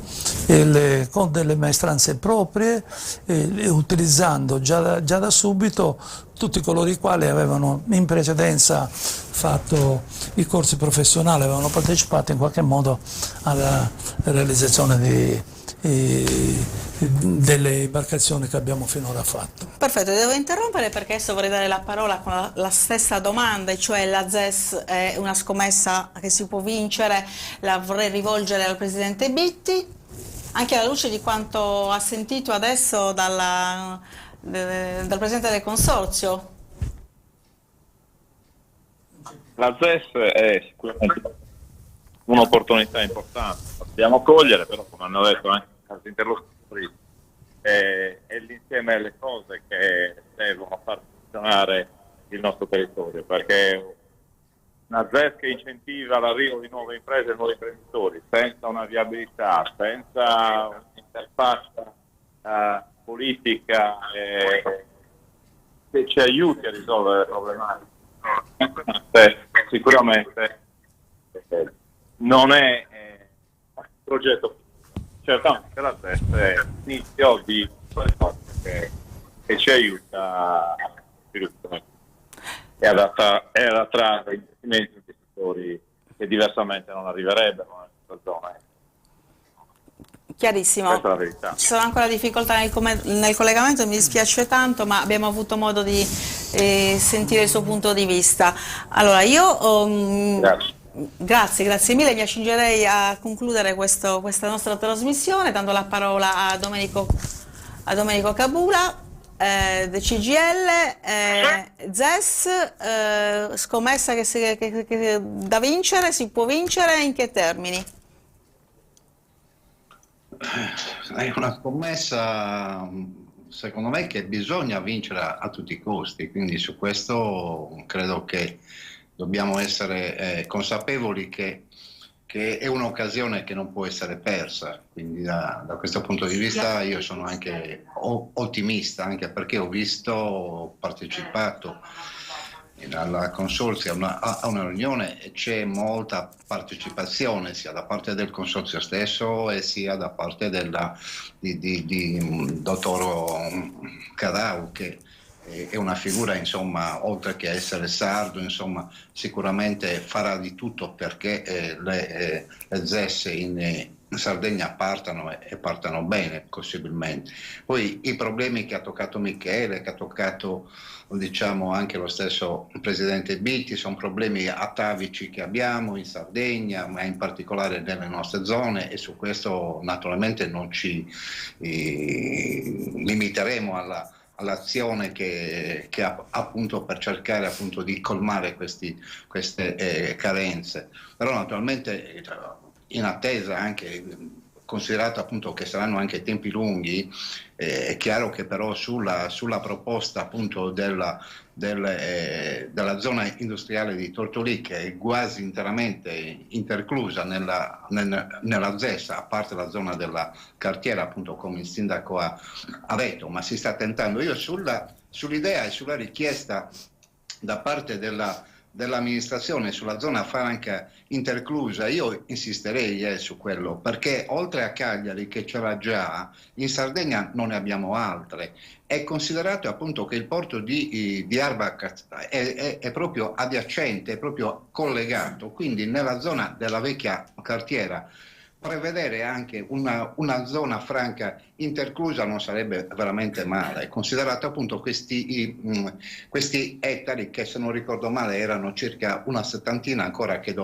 con delle maestranze proprie, utilizzando già da subito tutti coloro i quali avevano in precedenza fatto i corsi professionali, avevano partecipato in qualche modo alla realizzazione delle imbarcazioni che abbiamo finora fatto. Perfetto, devo interrompere perché adesso vorrei dare la parola con la stessa domanda, cioè la ZES è una scommessa che si può vincere, la vorrei rivolgere al Presidente Bitti, anche alla luce di quanto ha sentito adesso dal Presidente del Consorzio. La ZES è sicuramente un'opportunità importante, la dobbiamo cogliere, però come hanno detto anche i altri interlocutori è l'insieme delle cose che devono far funzionare il nostro territorio, perché una ZES che incentiva l'arrivo di nuove imprese e nuovi imprenditori senza una viabilità, senza un'interfaccia politica che ci aiuti a risolvere le problematiche, sicuramente non è un progetto. Certamente la ZES è l'inizio di qualcosa che ci aiuta a sviluppare e ad attrarre investimenti in settori che diversamente non arriverebbero nella nostra zona. Chiarissimo. Questa è la verità. Ci sono ancora difficoltà nel collegamento, mi dispiace tanto, ma abbiamo avuto modo di sentire il suo punto di vista. Allora io... Grazie mille, mi accingerei a concludere questa nostra trasmissione dando la parola a Domenico Cabula, del CGIL, ZES, scommessa che da vincere, si può vincere, in che termini? È una scommessa, secondo me, che bisogna vincere a tutti i costi, quindi su questo credo che dobbiamo essere consapevoli che che è un'occasione che non può essere persa, quindi da questo punto di vista io sono anche ottimista, anche perché ho partecipato al consorzio a una riunione e c'è molta partecipazione sia da parte del consorzio stesso e sia da parte di dottor Cadau, che è una figura, insomma, oltre che essere sardo, insomma, sicuramente farà di tutto perché le ZES in Sardegna partano e partano bene, possibilmente. Poi i problemi che ha toccato Michele, che ha toccato, diciamo, anche lo stesso presidente Bitti, sono problemi atavici che abbiamo in Sardegna, ma in particolare nelle nostre zone, e su questo naturalmente non ci limiteremo all'azione che appunto per cercare appunto di colmare queste carenze. Però naturalmente in attesa, anche considerato appunto che saranno anche tempi lunghi, è chiaro che però sulla proposta appunto della zona industriale di Tortolì, che è quasi interamente interclusa nella ZES, a parte la zona della cartiera, appunto come il sindaco ha detto, ma si sta tentando. Io sull'idea e sulla richiesta da parte dell'amministrazione sulla zona franca interclusa, io insisterei su quello, perché oltre a Cagliari, che c'era già, in Sardegna non ne abbiamo altre. È considerato appunto che il porto di Arbacas è proprio adiacente, è proprio collegato, quindi nella zona della vecchia cartiera prevedere anche una zona franca interclusa non sarebbe veramente male, considerato appunto questi ettari, che se non ricordo male erano circa una settantina ancora che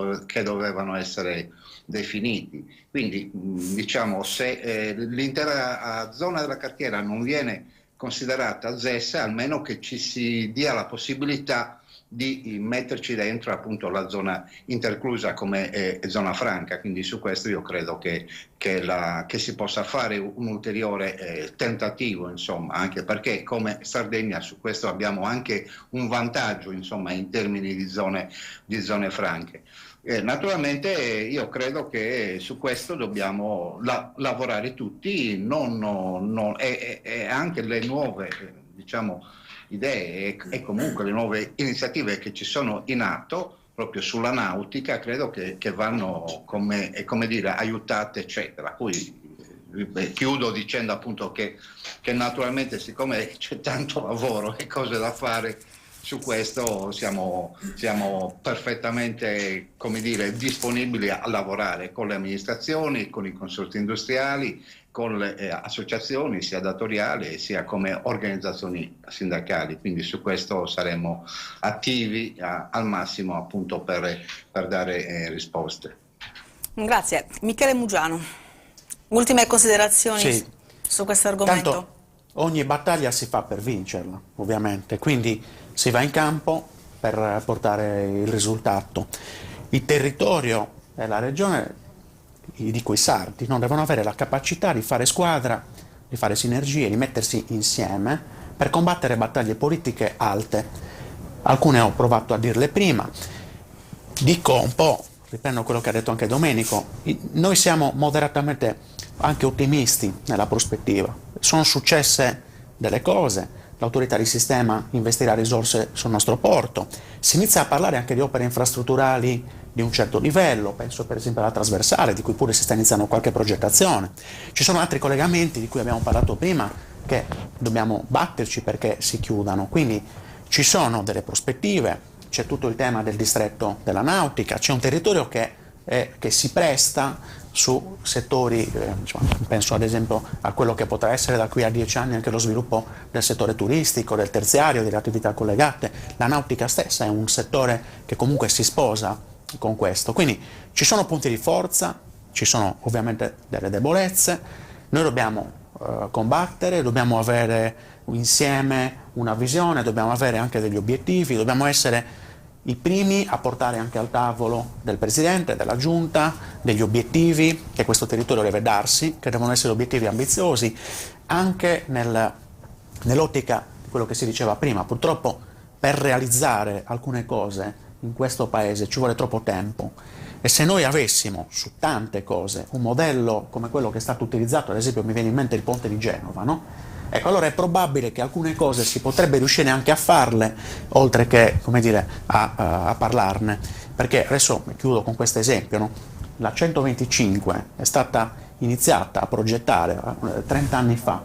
dovevano essere definiti. Quindi diciamo, se l'intera zona della cartiera non viene considerata ZES, almeno che ci si dia la possibilità di metterci dentro appunto la zona interclusa come zona franca. Quindi su questo io credo che si possa fare un ulteriore tentativo, insomma, anche perché come Sardegna su questo abbiamo anche un vantaggio, insomma, in termini di zone franche. Naturalmente io credo che su questo dobbiamo lavorare tutti, e anche le nuove, diciamo, idee e comunque le nuove iniziative che ci sono in atto proprio sulla nautica, credo che vanno come dire aiutate, eccetera. Poi chiudo dicendo appunto che naturalmente, siccome c'è tanto lavoro e cose da fare, su questo siamo perfettamente, come dire, disponibili a lavorare con le amministrazioni, con i consorzi industriali, con le associazioni sia datoriali sia come organizzazioni sindacali. Quindi su questo saremo attivi al massimo appunto per dare risposte. Grazie. Michele Mugiano, ultime considerazioni su questo argomento? Tanto ogni battaglia si fa per vincerla, ovviamente, quindi si va in campo per portare il risultato. Il territorio e la regione, dico i sardi, non devono avere la capacità di fare squadra, di fare sinergie, di mettersi insieme per combattere battaglie politiche alte. Alcune ho provato a dirle prima. Dico un po', riprendo quello che ha detto anche Domenico, noi siamo moderatamente anche ottimisti nella prospettiva. Sono successe delle cose, l'autorità di sistema investirà risorse sul nostro porto, si inizia a parlare anche di opere infrastrutturali di un certo livello, penso per esempio alla trasversale, di cui pure si sta iniziando qualche progettazione. Ci sono altri collegamenti di cui abbiamo parlato prima che dobbiamo batterci perché si chiudano, quindi ci sono delle prospettive, c'è tutto il tema del distretto della nautica, c'è un territorio che si presta su settori, penso ad esempio a quello che potrà essere da qui a 10 anni anche lo sviluppo del settore turistico, del terziario, delle attività collegate. La nautica stessa è un settore che comunque si sposa con questo, quindi ci sono punti di forza, ci sono ovviamente delle debolezze, noi dobbiamo combattere, dobbiamo avere insieme una visione, dobbiamo avere anche degli obiettivi, dobbiamo essere i primi a portare anche al tavolo del Presidente, della Giunta, degli obiettivi che questo territorio deve darsi, che devono essere obiettivi ambiziosi, anche nell'ottica di quello che si diceva prima. Purtroppo per realizzare alcune cose in questo Paese ci vuole troppo tempo E se noi avessimo su tante cose un modello come quello che è stato utilizzato, ad esempio mi viene in mente il ponte di Genova, no? Ecco, allora è probabile che alcune cose si potrebbe riuscire anche a farle, oltre che, come dire, a parlarne. Perché adesso chiudo con questo esempio, no? La 125 è stata iniziata a progettare 30 anni fa,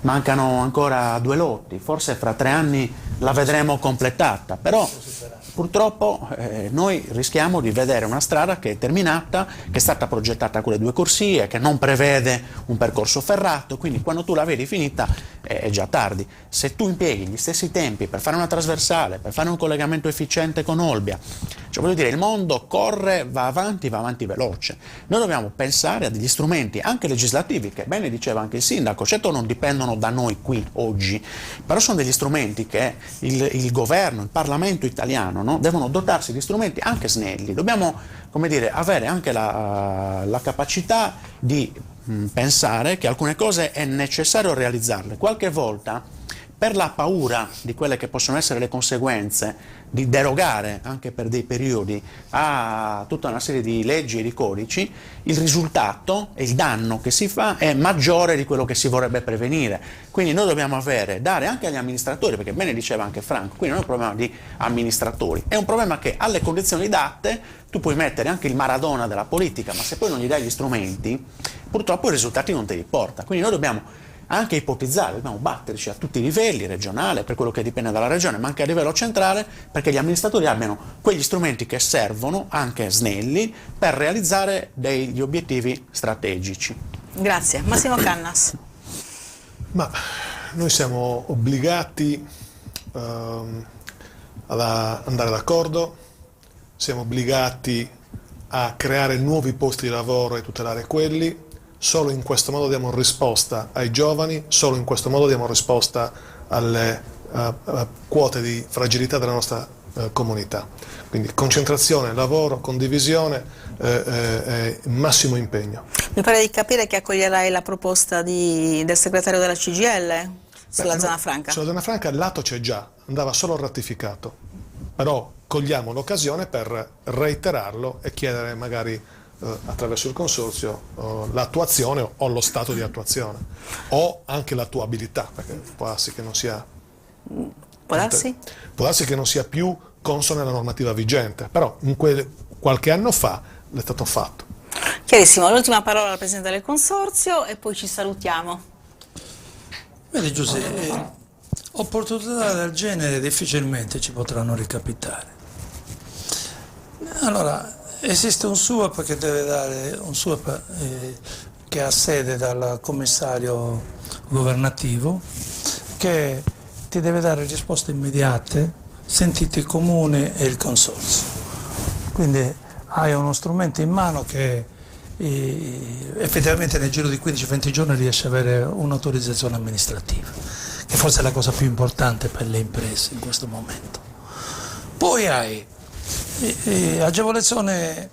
mancano ancora 2 lotti, forse fra 3 anni la vedremo completata, però purtroppo noi rischiamo di vedere una strada che è terminata, che è stata progettata con le 2 corsie, che non prevede un percorso ferrato, quindi quando tu la vedi finita è già tardi. Se tu impieghi gli stessi tempi per fare una trasversale, per fare un collegamento efficiente con Olbia, cioè voglio dire, il mondo corre, va avanti veloce. Noi dobbiamo pensare a degli strumenti anche legislativi, che bene diceva anche il sindaco, certo non dipendono da noi qui oggi, però sono degli strumenti che il governo, il Parlamento italiano, no, devono dotarsi di strumenti anche snelli. Dobbiamo, come dire, avere anche la capacità di pensare che alcune cose è necessario realizzarle. Qualche volta, per la paura di quelle che possono essere le conseguenze di derogare anche per dei periodi a tutta una serie di leggi e di codici, il risultato e il danno che si fa è maggiore di quello che si vorrebbe prevenire. Quindi noi dobbiamo dare anche agli amministratori, perché bene diceva anche Franco, quindi non è un problema di amministratori, è un problema che alle condizioni date tu puoi mettere anche il Maradona della politica, ma se poi non gli dai gli strumenti, purtroppo i risultati non te li porta. Quindi noi dobbiamo anche ipotizzare, dobbiamo batterci a tutti i livelli, regionale, per quello che dipende dalla regione, ma anche a livello centrale, perché gli amministratori abbiano quegli strumenti che servono, anche snelli, per realizzare degli obiettivi strategici. Grazie. Massimo Cannas. Ma noi siamo obbligati ad andare d'accordo, siamo obbligati a creare nuovi posti di lavoro e tutelare quelli. Solo in questo modo diamo risposta ai giovani, solo in questo modo diamo risposta alle quote di fragilità della nostra comunità. Quindi concentrazione, lavoro, condivisione, massimo impegno. Mi pare di capire che accoglierai la proposta del segretario della CGIL sulla zona franca. Sulla zona franca l'atto c'è già, andava solo ratificato, però cogliamo l'occasione per reiterarlo e chiedere magari attraverso il consorzio l'attuazione o lo stato di attuazione o anche l'attuabilità, perché può darsi che non sia che non sia più consono alla normativa vigente, però qualche anno fa è stato fatto. Chiarissimo, l'ultima parola al Presidente del Consorzio e poi ci salutiamo. Vedi Giuseppe, opportunità del genere difficilmente ci potranno ricapitare. Allora, esiste un SUAP che deve dare, un SUAP che ha sede dal commissario governativo, che ti deve dare risposte immediate, sentiti il comune e il consorzio. Quindi hai uno strumento in mano che effettivamente nel giro di 15-20 giorni riesce ad avere un'autorizzazione amministrativa, che forse è la cosa più importante per le imprese in questo momento. Poi hai agevolazione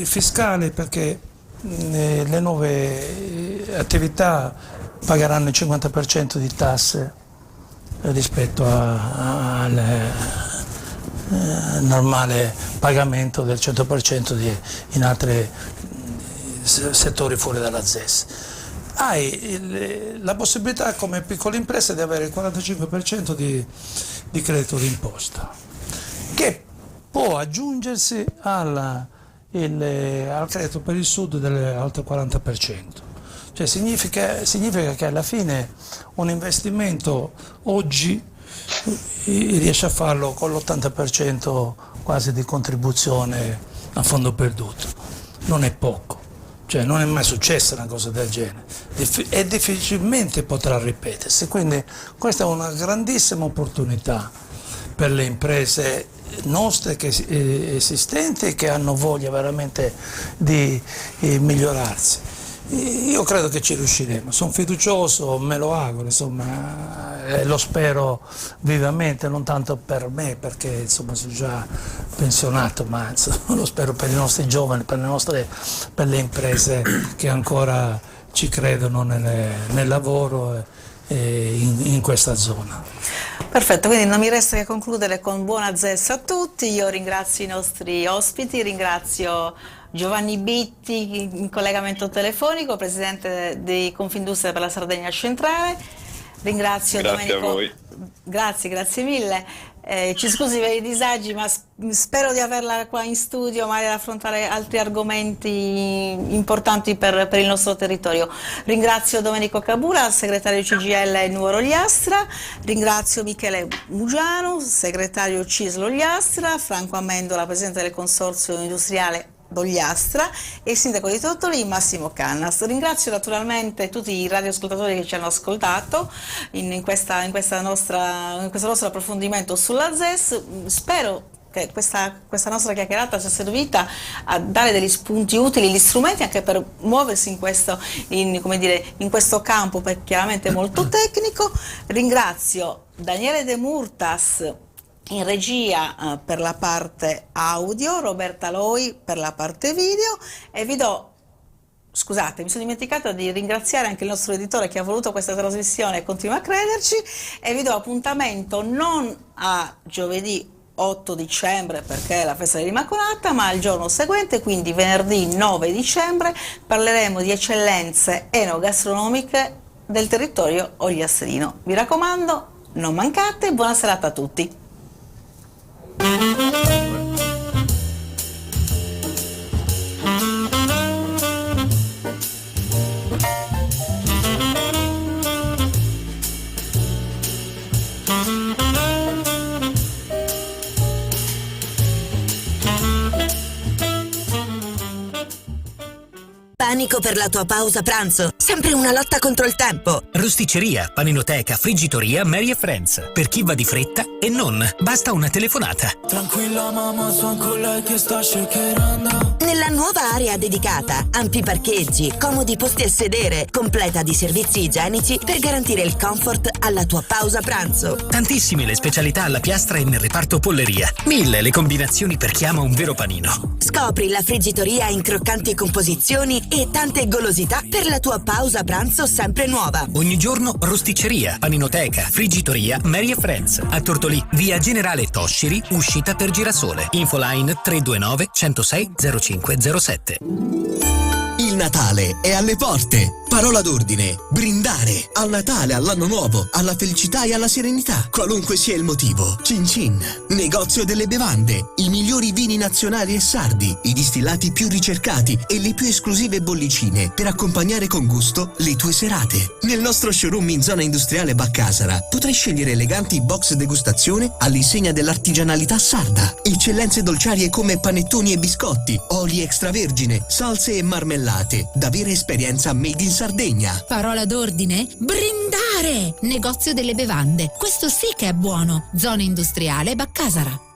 fiscale, perché le nuove attività pagheranno il 50% di tasse rispetto al normale pagamento del 100% in altri settori fuori dalla ZES. Hai la possibilità come piccola impresa di avere il 45% di credito d'imposta, che può aggiungersi al credito per il sud dell'altro 40%. Cioè significa che alla fine un investimento oggi riesce a farlo con l'80% quasi di contribuzione a fondo perduto. Non è poco, cioè non è mai successa una cosa del genere e difficilmente potrà ripetersi. Quindi questa è una grandissima opportunità per le imprese nostre esistenti e che hanno voglia veramente di migliorarsi. Io credo che ci riusciremo, sono fiducioso, me lo auguro, insomma, lo spero vivamente, non tanto per me perché insomma sono già pensionato, ma insomma, lo spero per i nostri giovani, per le imprese che ancora ci credono nel lavoro in questa zona. Perfetto, quindi non mi resta che concludere con buona ZES a tutti. Io ringrazio i nostri ospiti, ringrazio Giovanni Bitti in collegamento telefonico, presidente di Confindustria per la Sardegna Centrale. Ringrazio Grazie Domenico. a voi. Grazie mille. Ci scusi per i disagi, ma spero di averla qua in studio magari ad affrontare altri argomenti importanti per il nostro territorio. Ringrazio Domenico Cabula, segretario CGIL Nuoro Ogliastra, ringrazio Michele Mugiano, segretario CISL Ogliastra, Franco Amendola, presidente del consorzio industriale d'Ogliastra, e il sindaco di Tortolì Massimo Cannas. Ringrazio naturalmente tutti i radioascoltatori che ci hanno ascoltato in questo nostro approfondimento sulla ZES. Spero che questa nostra chiacchierata sia servita a dare degli spunti utili, gli strumenti anche per muoversi in questo campo chiaramente molto tecnico. Ringrazio Daniele De Murtas in regia per la parte audio, Roberta Loi per la parte video, e scusate, mi sono dimenticata di ringraziare anche il nostro editore che ha voluto questa trasmissione e continua a crederci, e vi do appuntamento non a giovedì 8 dicembre perché è la festa dell'Immacolata, ma il giorno seguente, quindi venerdì 9 dicembre, parleremo di eccellenze enogastronomiche del territorio ogliastrino. Vi raccomando, non mancate, buona serata a tutti. Panico per la tua pausa pranzo? Sempre una lotta contro il tempo. Rosticceria, paninoteca, friggitoria Mary Friends. Per chi va di fretta e non, basta una telefonata. Tranquilla mamma, sono con lei che sta shakerando. Nella nuova area dedicata, ampi parcheggi, comodi posti a sedere, completa di servizi igienici per garantire il comfort alla tua pausa pranzo. Tantissime le specialità alla piastra e nel reparto polleria. 1000 le combinazioni per chi ama un vero panino. Scopri la friggitoria in croccanti composizioni e tante golosità per la tua pausa pranzo sempre nuova. Ogni giorno rosticceria, paninoteca, friggitoria Mary Friends. A Tortolì, via Generale Tosciri, uscita per Girasole. Infoline 329 106 0507. Il Natale è alle porte. Parola d'ordine: brindare. Al Natale, all'anno nuovo, alla felicità e alla serenità. Qualunque sia il motivo. Cin Cin, negozio delle bevande. I migliori vini nazionali e sardi, i distillati più ricercati e le più esclusive bollicine per accompagnare con gusto le tue serate. Nel nostro showroom in zona industriale Baccasara potrai scegliere eleganti box degustazione all'insegna dell'artigianalità sarda. Eccellenze dolciarie come panettoni e biscotti, oli extravergine, salse e marmellate. Da vera esperienza made in Sardegna. Parola d'ordine? Brindare! Negozio delle bevande. Questo sì che è buono. Zona industriale Baccasara.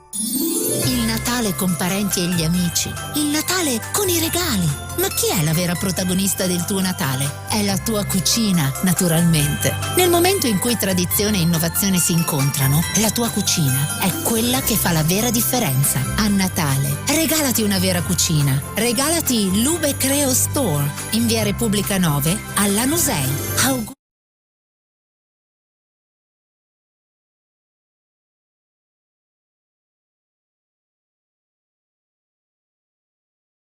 Il Natale con parenti e gli amici. Il Natale con i regali. Ma chi è la vera protagonista del tuo Natale? È la tua cucina, naturalmente. Nel momento in cui tradizione e innovazione si incontrano, la tua cucina è quella che fa la vera differenza. A Natale, regalati una vera cucina. Regalati Lube Creo Store in via Repubblica 9 a Lanusei.